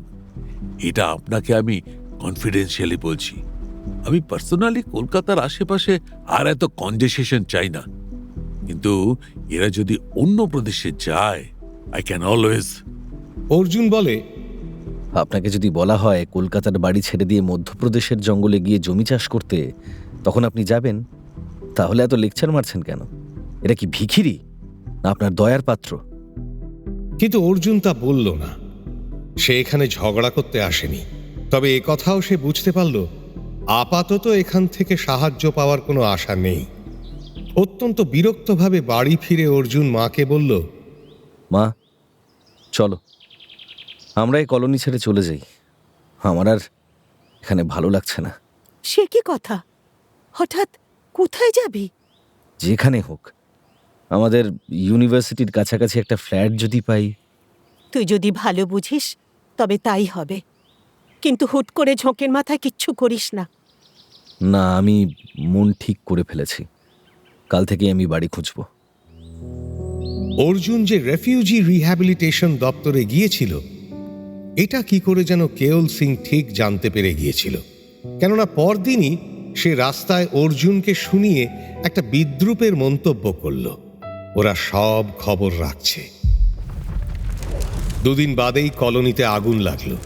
এটা আপনাকে আমি কনফিডেন্সিয়ালি বলছি। আমি পার্সোনালি কলকাতার আশেপাশে আর এত কনজেশন চাই না, কিন্তু এরা যদি অন্য প্রদেশে যায়, আই ক্যান অলওয়েজ। অর্জুন বলে, আপনাকে যদি বলা হয় কলকাতার বাড়ি ছেড়ে দিয়ে মধ্যপ্রদেশের জঙ্গলে গিয়ে জমি চাষ করতে, তখন আপনি যাবেন? তাহলে এত লেকচার মারছেন কেন? এটা কি ভিখিরি না আপনার দয়ার পাত্র? কিন্তু অর্জুন তা বলল না। সে এখানে ঝগড়া করতে আসেনি, তবে এ কথাও সে বুঝতে পারল আপাতত এখান থেকে সাহায্য পাওয়ার কোনো আশা নেই। অত্যন্ত বিরক্তভাবে বাড়ি ফিরে অর্জুন মাকে বলল, মা চলো আমরা এই কলোনি ছেড়ে চলে যাই, আমার আর এখানে ভালো লাগছে না। সে কি কথা? হঠাৎ কোথায় যাবি? যেখানে হোক, আমাদের ইউনিভার্সিটির কাছাকাছি একটা ফ্ল্যাট যদি পাই। তুই যদি ভালো বুঝিস তবে তাই হবে, কিন্তু হুট করে ঝোঁকের মাথায় কিচ্ছু করিস না। না, আমি মন ঠিক করে ফেলেছি, কাল থেকে আমি বাড়ি খুঁজব। অর্জুন যে রেফিউজি রিহ্যাবিলিটেশন দপ্তরে গিয়েছিল এটা কি করে যেন কেওল সিং ঠিক জানতে পেরে গিয়েছিল, কেননা পরদিনই সে রাস্তায় অর্জুনকে শুনিয়ে একটা বিদ্রূপের মন্তব্য করল, ওরা সব খবর রাখছে। দুদিন বাদেই কলোনিতে আগুন লাগলো,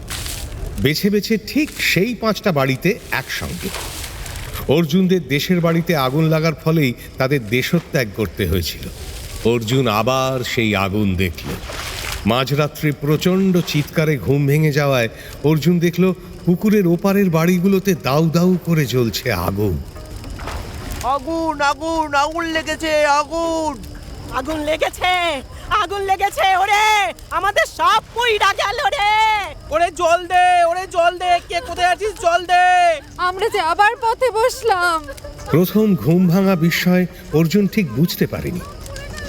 বেছে বেছে ঠিক সেই 5টা বাড়িতে একসঙ্গে। অর্জুনদের দেশের বাড়িতে আগুন লাগার ফলেই তাদের দেশত্যাগ করতে হয়েছিল। অর্জুন আবার সেই আগুন দেখল। মাঝরাত্রে প্রচণ্ড চিৎকারে ঘুম ভেঙে যাওয়ায় অর্জুন দেখল পুকুরের ওপারের বাড়িগুলোতে দাউ দাউ করে জ্বলছে আগুন। আগুন আগুন আগুন লেগেছে, আগুন আগুন লেগেছে, আগুন লেগেছে, ওরে আমাদের সব পুইরা গেল রে। ওরে জল দে, ওরে জল দে, কে কোথায় আছিস জল দে। আমরা যে আবার পথে বসলাম। প্রথম ঘুম ভাঙা বিস্ময় অর্জুন ঠিক বুঝতে পারেনি।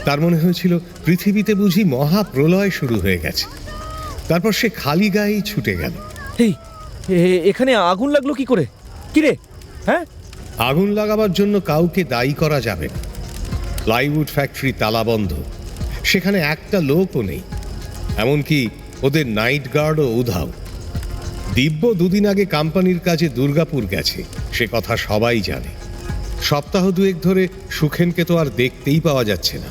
তার মনে হয়েছিল পৃথিবীতে বুঝি মহাপ্রলয় শুরু হয়ে গেছে। তারপর সে খালি গায়েই ছুটে গেল। এখানে আগুন লাগলো কি করে? কি রে? হ্যাঁ, আগুন লাগাবার জন্য কাউকে দায়ী করা যাবে না। প্লাইউড ফ্যাক্টরি তালাবন্ধ, সেখানে একটা লোকও নেই, এমনকি ওদের নাইট গার্ডও উধাও। দিব্য দুদিন আগে কোম্পানির কাজে দুর্গাপুর গেছে, সে কথা সবাই জানে। সপ্তাহ দুয়েক ধরে সুখেনকে তো আর দেখতেই পাওয়া যাচ্ছে না।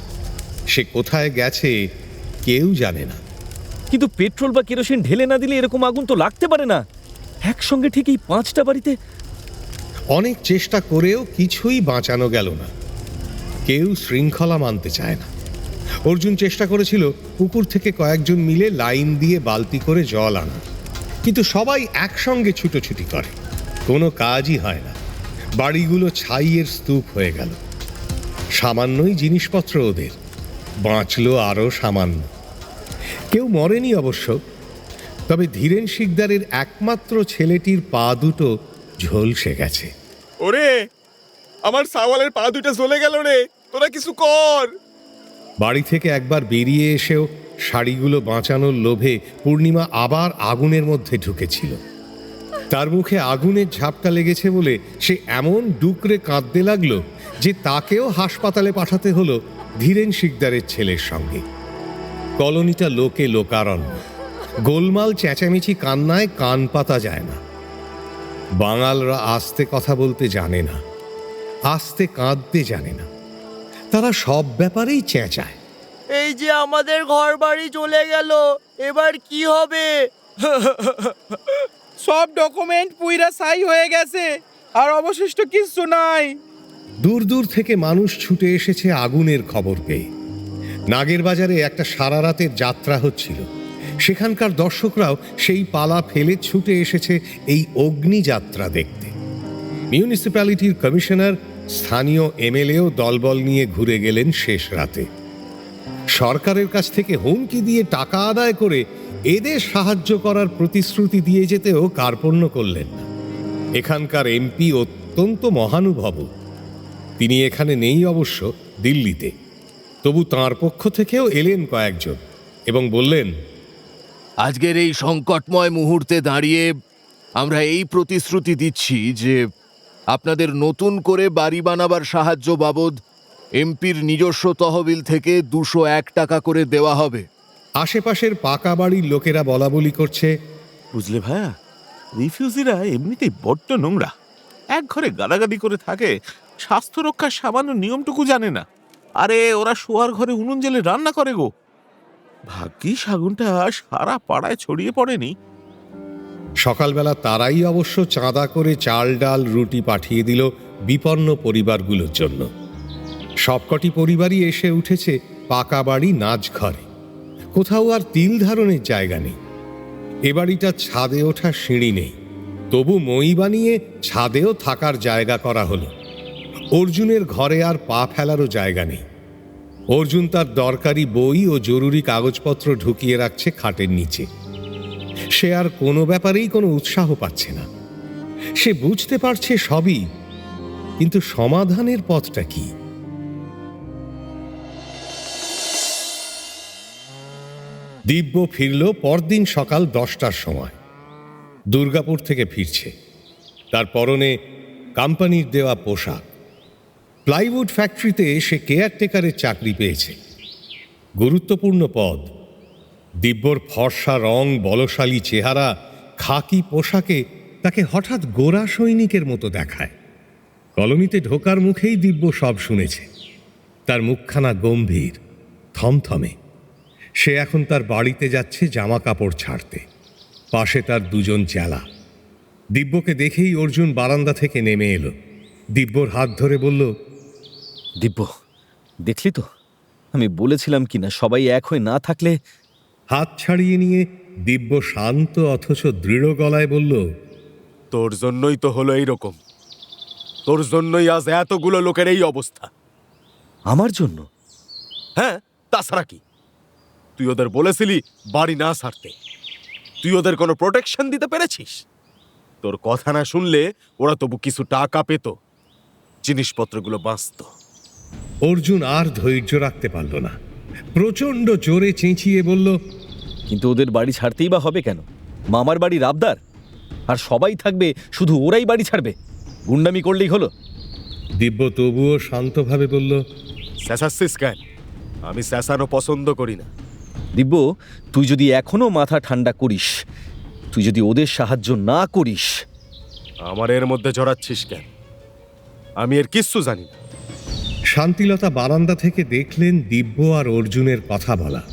সে কোথায় গেছে কেউ জানে না। কিন্তু পেট্রোল বা কেরোসিন ঢেলে না দিলে এরকম আগুন তো লাগতে পারে না। একসঙ্গে ঠিক এই 5টা বাড়িতে। অনেক চেষ্টা করেও কিছুই বাঁচানো গেল না। কেউ শৃঙ্খলা মানতে চায় না। অর্জুন চেষ্টা করেছিল পুকুর থেকে কয়েকজন মিলে লাইন দিয়ে বালতি করে জল আনা, কিন্তু সবাই একসঙ্গে ছুটোছুটি করে, কোনো কাজই হয় না। বাড়িগুলো ছাইয়ের স্তূপ হয়ে গেল। সামান্যই জিনিসপত্র ওদের, বাঁচল আরও সামান্য। কেউ মরেনি অবশ্য, তবে ধীরেন শিকদারের একমাত্র ছেলেটির পা দুটো ঝলসে গেছে। ওরে আমার সাওয়ালের পা দুটো জ্বলে গেল রে, তোরা কিছু কর। বাড়ি থেকে একবার বেরিয়ে এসেও শাড়িগুলো বাঁচানোর লোভে পূর্ণিমা আবার আগুনের মধ্যে ঢুকেছিল। তার মুখে আগুনের ঝাপটা লেগেছে বলে সে এমন ডুকরে কাঁদতে লাগলো যে তাকেও হাসপাতালে পাঠাতে হলো ধীরেন শিকদারের ছেলের সঙ্গে। কলোনিটা লোকে লোকারণ্য, গোলমাল চেঁচামেচি কান্নায় কান পাতা যায় না। বাঙালরা আস্তে কথা বলতে জানে না, আস্তে কাঁদতে জানে না, তারা সব ব্যাপারেই চেঁচায়। এই যে আমাদের ঘর বাড়ি চলে গেল, এবার কি হবে? সব ডকুমেন্ট পুইরা ছাই হয়ে গেছে, আর অবশিষ্ট কিছু নাই। দূর দূর থেকে মানুষ ছুটে এসেছে আগুনের খবর পেয়ে। নাগের বাজারে একটা সারা রাতের যাত্রা হচ্ছিল, সেখানকার দর্শকরাও সেই পালা ফেলে ছুটে এসেছে এই অগ্নিযাত্রা দেখতে। মিউনিসিপ্যালিটির কমিশনার, স্থানীয় এমএলএও দলবল নিয়ে ঘুরে গেলেন শেষ রাতে। সরকারের কাছ থেকে হুমকি দিয়ে টাকা আদায় করে এদের সাহায্য করার প্রতিশ্রুতি দিয়ে যেতেও কার্পণ্য করলেন না। এখানকার এমপি অত্যন্ত মহানুভব। তিনি এখানে নেই অবশ্য, দিল্লিতে। তবু তাঁর পক্ষ থেকেও এলেন কয়েকজন এবং বললেন, আজকের এই সংকটময় মুহূর্তে দাঁড়িয়ে আমরা এই প্রতিশ্রুতি দিচ্ছি যে আপনাদের নতুন করে বাড়ি বানাবার সাহায্য বাবদ এমপির নিজস্ব তহবিল থেকে 201 টাকা করে দেওয়া হবে। আশেপাশের পাকা বাড়ির লোকেরা বলা বলি করছে, বুঝলে ভাইয়া, রিফিউজিরা এমনিতেই বড্ড নোংরা। এক ঘরে গালাগালি করে থাকে, স্বাস্থ্য রক্ষার সামান্য নিয়মটুকু জানে না। আরে ওরা শোয়ার ঘরে উনুন জেলে রান্না করে গো। ভাগ্যিস আগুনটা সারা পাড়ায় ছড়িয়ে পড়েনি। সকালবেলা তারাই অবশ্য চাঁদা করে চাল ডাল রুটি পাঠিয়ে দিল বিপন্ন পরিবারগুলোর জন্য। সবকটি পরিবারই এসে উঠেছে পাকা বাড়ি নাচ ঘরে। কোথাও আর তিল ধারণের জায়গা নেই। এ বাড়িটা ছাদে ওঠা সিঁড়ি নেই, তবু মই বানিয়ে ছাদেও থাকার জায়গা করা হলো। অর্জুনের ঘরে আর পা ফেলারও জায়গা নেই। অর্জুন তার দরকারি বই ও জরুরি কাগজপত্র ঢুকিয়ে রাখছে খাটের নিচে। সে আর কোনো ব্যাপারেই কোনো উৎসাহ পাচ্ছে না। সে বুঝতে পারছে সবই, কিন্তু সমাধানের পথটা কি? দিব্য ফিরল পরদিন সকাল 10টার সময়। দুর্গাপুর থেকে ফিরছে। তার পরনে কোম্পানির দেওয়া পোশাক। প্লাইউড ফ্যাক্টরিতে সে কেয়ারটেকারের চাকরি পেয়েছে, গুরুত্বপূর্ণ পদ। দিব্যর ফর্সা রং, বলশালী চেহারা, খাকি পোশাকে তাকে হঠাৎ গোরা সৈনিকের মতো দেখায়। কলোনিতে ঢোকার মুখেই দিব্য সব শুনেছে। তার মুখখানা গম্ভীর, থমথমে। সে এখন তার বাড়িতে যাচ্ছে জামা কাপড় ছাড়তে। পাশে তার দুজন চেলা। দিব্যকে দেখেই অর্জুন বারান্দা থেকে নেমে এলো। দিব্যর হাত ধরে বলল, দিব্য, দেখলি তো আমি বলেছিলাম কিনা সবাই এক হয়ে না থাকলে। হাত ছাড়িয়ে নিয়ে দিব্য শান্ত অথচ দৃঢ় গলায় বলল, তোর জন্যই তো হলো এইরকম। তোর জন্যই আজ এতগুলো লোকের এই অবস্থা। আমার জন্য? হ্যাঁ, তাছাড়া কি? তুই ওদের বলেছিলি বাড়ি না ছাড়তে। তুই ওদের কোনো প্রোটেকশন দিতে পেরেছিস? তোর কথা না শুনলে ওরা তবু কিছু টাকা পেত, জিনিসপত্রগুলো বাঁচত। অর্জুন আর ধৈর্য রাখতে পারল না। প্রচন্ড জোরে চেঁচিয়ে বলল, কিন্তু ওদের বাড়ি ছাড়তেই বা হবে কেন? মামার বাড়ি রাবদার, আর সবাই থাকবে, শুধু ওরাই বাড়ি ছাড়বে? গুন্ডামি করলেই হলো। দিব্য তবুও শান্তভাবে বলল, চেঁচাচ্ছিস কেন? আমি চেঁচানো পছন্দ করি না। দিব্য, তুই যদি এখনো মাথা ঠান্ডা করিস, তুই যদি ওদের সাহায্য না করিস। আমার এর মধ্যে জড়াচ্ছিস কেন? আমি এর কিচ্ছু জানি না। শান্তিলতা বারান্দা থেকে দেখলেন দিব্য আর অর্জুনের কথা বলা।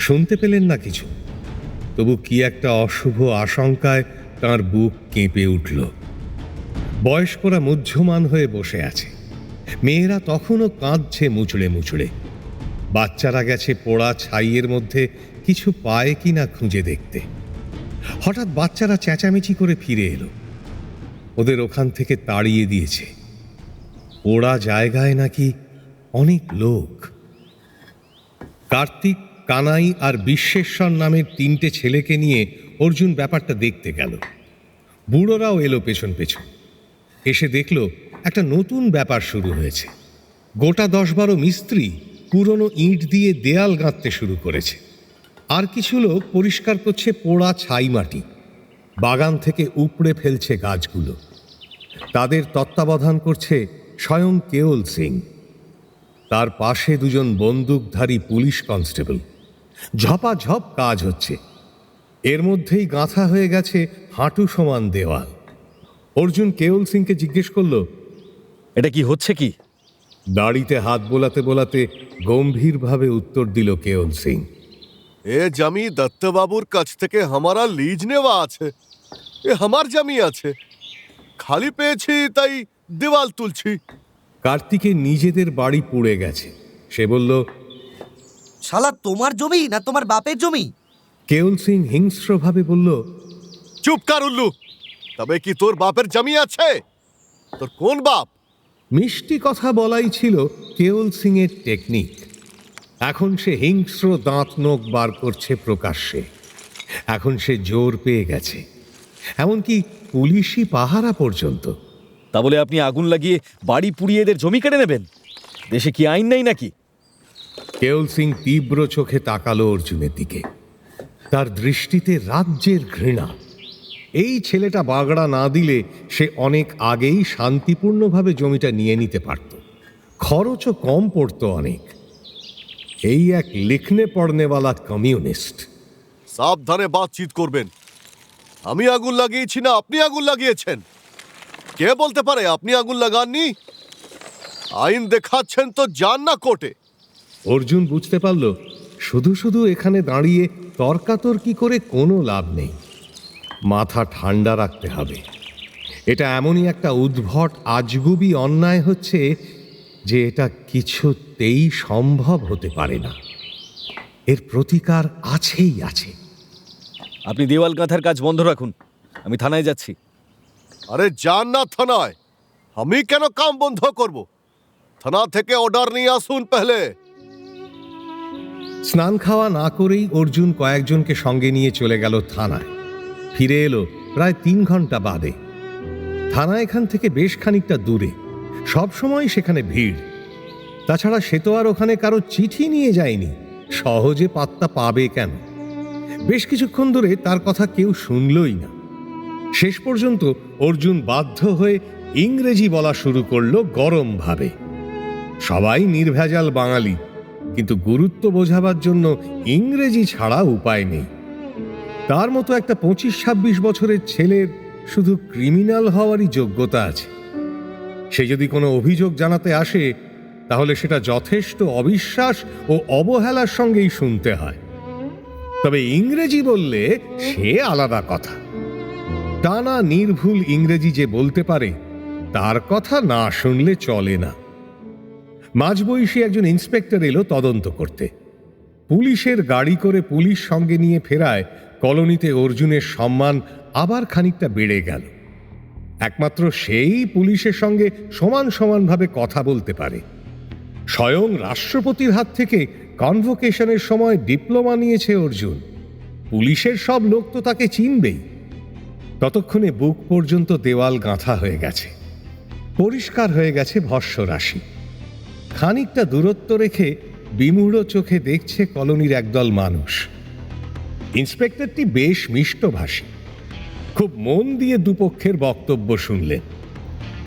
শুনতে পেলেন না কিছু, তবু কি একটা অশুভ আশঙ্কায় তার বুক কেঁপে উঠল। বয়স্করা মুহ্যমান হয়ে বসে আছে, মেয়েরা তখনও কাঁদছে মুচড়ে মুচড়ে। বাচ্চারা গেছে পোড়া ছাইয়ের মধ্যে কিছু পায় কিনা খুঁজে দেখতে। হঠাৎ বাচ্চারা চেঁচামেচি করে ফিরে এলো। ওদের ওখান থেকে তাড়িয়ে দিয়েছে। পোড়া জায়গায় নাকি অনেক লোক। কার্তিক, কানাই আর বিশ্বেশ্বর নামের 3টে ছেলেকে নিয়ে অর্জুন ব্যাপারটা দেখতে গেল। বুড়োরাও এলো পেছন পেছন। এসে দেখল একটা নতুন ব্যাপার শুরু হয়েছে। গোটা 10-12 মিস্ত্রি পুরনো ইট দিয়ে দেয়াল গাঁথতে শুরু করেছে। আর কিছু লোক পরিষ্কার করছে পোড়া ছাই মাটি। বাগান থেকে উপড়ে ফেলছে গাছগুলো। তাদের তত্ত্বাবধান করছে স্বয়ং কেওল সিং। তার পাশে 2জন বন্দুকধারী পুলিশ কনস্টেবল। ঝপাঝপ কাজ হচ্ছে। এর মধ্যেই গাঁথা হয়ে গেছে হাঁটু সমান দেওয়াল। অর্জুন কেওল সিংকে জিজ্ঞেস করল, এটা কি হচ্ছে কি? দাড়িতে হাত বোলাতে বোলাতে গম্ভীরভাবে উত্তর দিল কেওল সিং, এ জমি দত্তবাবুর কাছ থেকে আমারা লিজ নেওয়া আছে। এ আমার জমি আছে, খালি পেয়েছি তাই দেওয়াল তুলছি। কার্তিকের নিজেদের বাড়ি পুড়ে গেছে। সে বলল, শালা তোমার জমি না তোমার বাপের জমি? কেওল সিং হিংস্রভাবে বলল, চুপ কর উল্লু। তবে কি তোর বাপের জমি আছে? তোর কোন বাপ? মিষ্টি কথা বলাই ছিল কেওল সিং এর টেকনিক। এখন সে হিংস্র দাঁত নখ বার করছে প্রকাশ্যে। এখন সে জোর পেয়ে গেছে, এমনকি পুলিশি পাহারা পর্যন্ত। তা বলে আপনি আগুন লাগিয়ে বাড়ি পুড়িয়ে এদের জমি কেড়ে নেবেন? দেশে কি আইন নেই নাকি? কেওল সিং তীব্র চোখে তাকালো অর্জুনের দিকে। তার দৃষ্টিতে রাজ্যের ঘৃণা। এই ছেলেটা বাগড়া না দিলে সে অনেক আগেই শান্তিপূর্ণভাবে জমিটা নিয়ে নিতে পারত। খরচও কম পড়তো অনেক। এই এক লিখনে পড়নেওয়ালা কমিউনিস্ট। সাবধানে বাতচিত করবেন। আমি আগুন লাগিয়েছি না আপনি আগুন লাগিয়েছেন? কে বলতে পারে আপনি আগুন লাগাননি? আইন দেখাচ্ছেন তো যান না কোর্টে। অর্জুন বুঝতে পারল শুধু শুধু এখানে দাঁড়িয়ে তর্কাতর্কি করে কোনো লাভ নেই। মাথা ঠান্ডা রাখতে হবে। এটা এমনই একটা উদ্ভট আজগুবি অন্যায় হচ্ছে যে এটা কিছুতেই সম্ভব হতে পারে না। এর প্রতিকার আছেই আছে। আপনি দেওয়াল গাঁথার কাজ বন্ধ রাখুন, আমি থানায় যাচ্ছি। আরে যান না থানায়, আমি কেন কাম বন্ধ করব? থানা থেকে অর্ডার নিয়ে আসুন পেহলে। স্নান খাওয়া না করেই অর্জুন কয়েকজনকে সঙ্গে নিয়ে চলে গেল থানায়। ফিরে এলো প্রায় 3 ঘন্টা বাদে। থানা এখান থেকে বেশ খানিকটা দূরে, সবসময় সেখানে ভিড়। তাছাড়া সে তো আর ওখানে কারো চিঠি নিয়ে যায়নি, সহজে পাত্তা পাবে কেন? বেশ কিছুক্ষণ ধরে তার কথা কেউ শুনলই না। শেষ পর্যন্ত অর্জুন বাধ্য হয়ে ইংরেজি বলা শুরু করলো গরম ভাবে। সবাই নির্ভেজাল বাঙালি, কিন্তু গুরুত্ব বোঝাবার জন্য ইংরেজি ছাড়া উপায় নেই। তার মতো একটা 25-26 বছরের ছেলের শুধু ক্রিমিনাল হওয়ারই যোগ্যতা আছে। সে যদি কোনো অভিযোগ জানাতে আসে, তাহলে সেটা যথেষ্ট অবিশ্বাস ও অবহেলার সঙ্গেই শুনতে হয়। তবে ইংরেজি বললে সে আলাদা কথা। টানা নির্ভুল ইংরেজি যে বলতে পারে, তার কথা না শুনলে চলে না। মাঝবয়সী একজন ইন্সপেক্টর এলো তদন্ত করতে। পুলিশের গাড়ি করে পুলিশ সঙ্গে নিয়ে ফেরায় কলোনিতে অর্জুনের সম্মান আবার খানিকটা বেড়ে গেল। একমাত্র সেই পুলিশের সঙ্গে সমান সমানভাবে কথা বলতে পারে। স্বয়ং রাষ্ট্রপতির হাত থেকে কনভোকেশনের সময় ডিপ্লোমা নিয়েছে অর্জুন। পুলিশের সব লোক তো তাকে চিনবেই। ততক্ষণে বুক পর্যন্ত দেওয়াল গাঁথা হয়ে গেছে, পরিষ্কার হয়ে গেছে ভস্য রাশি। খানিকটা দূরত্ব রেখে বিমূঢ় চোখে দেখছে কলোনির একদল মানুষ। ইন্সপেক্টরটি বেশ মিষ্টভাষী, খুব মন দিয়ে দুপক্ষের বক্তব্য শুনলেন।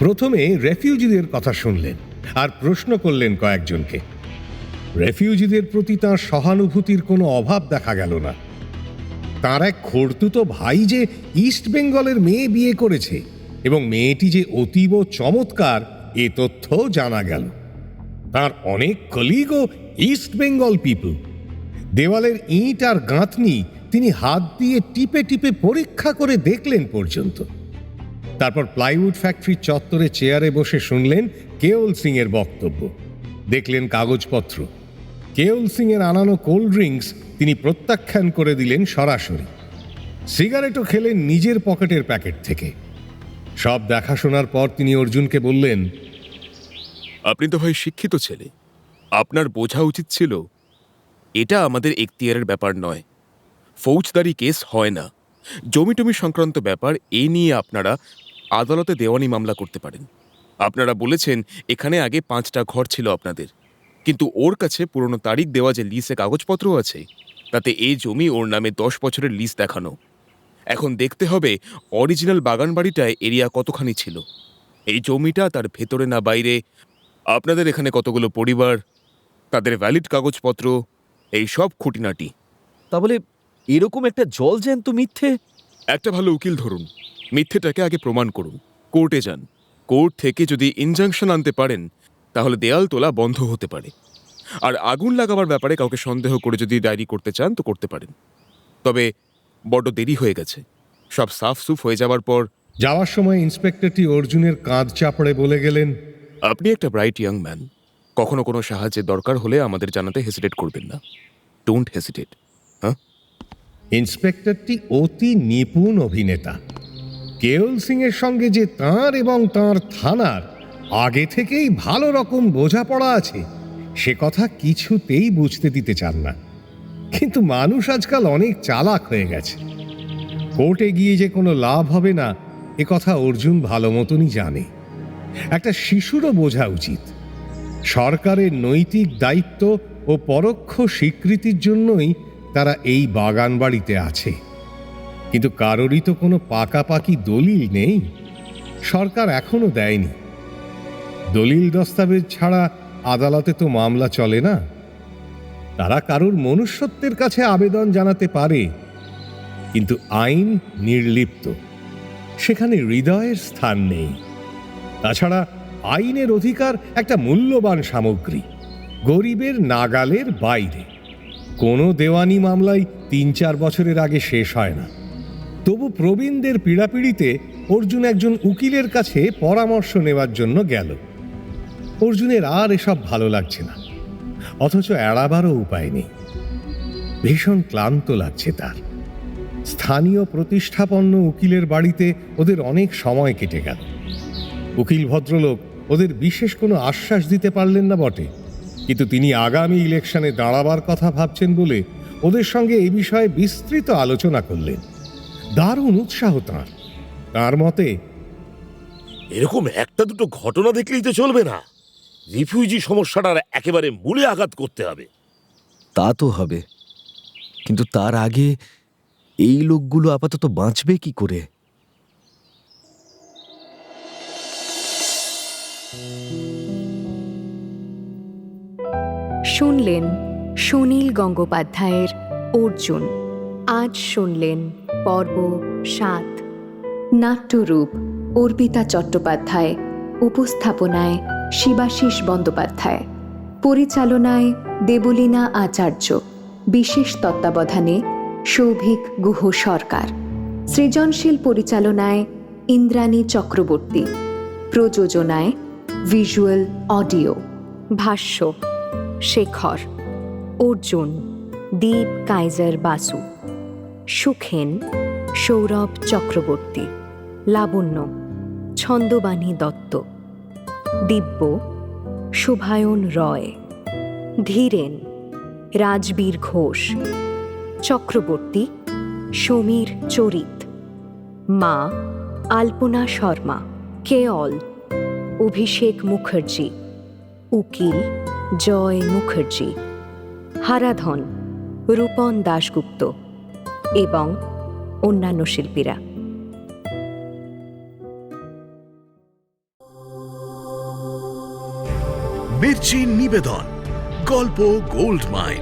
প্রথমে রেফিউজিদের কথা শুনলেন আর প্রশ্ন করলেন কয়েকজনকে। রেফিউজিদের প্রতি তাঁর সহানুভূতির কোনো অভাব দেখা গেল না। তার এক খুড়তুতো ভাই যে ইস্ট বেঙ্গলের মেয়ে বিয়ে করেছে এবং মেয়েটি যে অতীব চমৎকার, এ তথ্যও জানা গেল। তার অনেক কলিগও ইস্ট বেঙ্গল পিপল। দেওয়ালের ইঁট আর গাঁথনি তিনি হাত দিয়ে টিপে টিপে পরীক্ষা করে দেখলেন পর্যন্ত। তারপর প্লাইউড ফ্যাক্টরির চত্বরে চেয়ারে বসে শুনলেন কেওল সিং এর বক্তব্য, দেখলেন কাগজপত্র। কেওল সিং এর আনানো কোল্ড ড্রিঙ্কস তিনি প্রত্যাখ্যান করে দিলেন সরাসরি। সিগারেটও খেলেন নিজের পকেটের প্যাকেট থেকে। সব দেখাশোনার পর তিনি অর্জুনকে বললেন, আপনি তো ভাই শিক্ষিত ছেলে, আপনার বোঝা উচিত ছিল এটা আমাদের এখতিয়ারের ব্যাপার নয়। ফৌজদারি কেস হয় না। জমি সংক্রান্ত ব্যাপার, এ নিয়ে আপনারা আদালতে দেওয়ানি মামলা করতে পারেন। আপনারা বলেছেন এখানে আগে 5টা ঘর ছিল আপনাদের, কিন্তু ওর কাছে পুরনো তারিখ দেওয়া যে লিসে কাগজপত্র আছে, তাতে এই জমি ওর নামে 10 বছরের লিজ দেখানো। এখন দেখতে হবে অরিজিনাল বাগান বাড়িটায় এরিয়া কতখানি ছিল, এই জমিটা তার ভেতরে না বাইরে, আপনাদের এখানে কতগুলো পরিবার, তাদের ভ্যালিড কাগজপত্র, এই সব খুঁটিনাটি। তাহলে এরকম একটা জল জ্যান্ত মিথ্যে? একটা ভালো উকিল ধরুন, মিথ্যেটাকে আগে প্রমাণ করুন, কোর্টে যান। কোর্ট থেকে যদি ইনজাংশন আনতে পারেন, তাহলে দেয়াল তোলা বন্ধ হতে পারে। আর আগুন লাগাবার ব্যাপারে কাউকে সন্দেহ করে যদি ডায়েরি করতে চান তো করতে পারেন। তবে বড্ড দেরি হয়ে গেছে। সব সাফ সুফ হয়ে যাওয়ার পর। যাওয়ার সময় ইন্সপেক্টরটি অর্জুনের কাঁধ চাপড়ে বলে গেলেন, আপনি একটা ব্রাইট ইয়াং ম্যান, কখনো কোনো সাহায্যের দরকার হলে আমাদের জানাতে হেসিটেট করবেন না। Don't hesitate. হ্যাঁ? ইন্সপেক্টরটি অতি নিপুণ অভিনেতা। কেওল সিং এর সঙ্গে যে তাঁর এবং তাঁর থানার আগে থেকেই ভালো রকম বোঝাপড়া আছে, সে কথা কিছুতেই বুঝতে দিতে চান না। কিন্তু মানুষ আজকাল অনেক চালাক হয়ে গেছে। কোর্টে গিয়ে যে কোনো লাভ হবে না, এ কথা অর্জুন ভালো মতনই জানে। একটা শিশুরও বোঝা উচিত, সরকারের নৈতিক দায়িত্ব ও পরোক্ষ স্বীকৃতির জন্যই তারা এই বাগান বাড়িতে আছে। কিন্তু কারোরই তো কোনো পাকাপাকি দলিল নেই, সরকার এখনো দেয়নি। দলিল দস্তাবেজ ছাড়া আদালতে তো মামলা চলে না। তারা কারোর মনুষ্যত্বের কাছে আবেদন জানাতে পারে, কিন্তু আইন নির্লিপ্ত, সেখানে হৃদয়ের স্থান নেই। তাছাড়া আইনের অধিকার একটা মূল্যবান সামগ্রী, গরিবের নাগালের বাইরে। কোনো দেওয়ানি মামলাই 3-4 বছরের আগে শেষ হয় না। তবু প্রবীণদের পীড়াপিড়িতে অর্জুন একজন উকিলের কাছে পরামর্শ নেওয়ার জন্য গেল। অর্জুনের আর এসব ভালো লাগছে না, অথচ এড়াবারও উপায় নেই। ভীষণ ক্লান্ত লাগছে তার। স্থানীয় প্রতিষ্ঠাপন্ন উকিলের বাড়িতে ওদের অনেক সময় কেটে গেল। উকিল ভদ্রলোক ওদের বিশেষ কোনো আশ্বাস দিতে পারলেন না বটে, কিন্তু তিনি আগামী ইলেকশনে দাঁড়াবার কথা ভাবছেন বলে ওদের সঙ্গে এই বিষয়ে বিস্তৃত আলোচনা করলেন। দারুণ উৎসাহ তাঁর। তাঁর মতে, এরকম একটা দুটো ঘটনা দেখলেই তো চলবে না, রিফিউজি সমস্যাটার একেবারে মূলে আঘাত করতে হবে। তা তো হবে, কিন্তু তার আগে এই লোকগুলো আপাতত বাঁচবে কি করে? শুনলেন সুনীল গঙ্গোপাধ্যায়ের অর্জুন। আজ শুনলেন পর্ব 7। নাট্যরূপ অর্পিতা চট্টোপাধ্যায়, উপস্থাপনায় শিবাশিস বন্দ্যোপাধ্যায়, পরিচালনায় দেবলীনা আচার্য, বিশেষ তত্ত্বাবধানে সৌভিক গুহ সরকার, সৃজনশীল পরিচালনায় ইন্দ্রাণী চক্রবর্তী, প্রযোজনায় ভিজুয়াল অডিও। ভাষ্য শেখর, অর্জুন দীপ কাইজার বাসু, সুখেন সৌরভ চক্রবর্তী, লাবণ্য ছন্দবাণী দত্ত, দিব্য শুভায়ন রয়, ধীরেন রাজবীর ঘোষ, চক্রবর্তী সমীর চরিত, মা আলপনা শর্মা, কেয়ল অভিষেক মুখার্জি, উকিল জয় মুখার্জি, হারাধন রূপন দাশগুপ্ত এবং অন্যান্য শিল্পীরা। মির্চি নিবেদন, গল্প গোল্ড মাইন।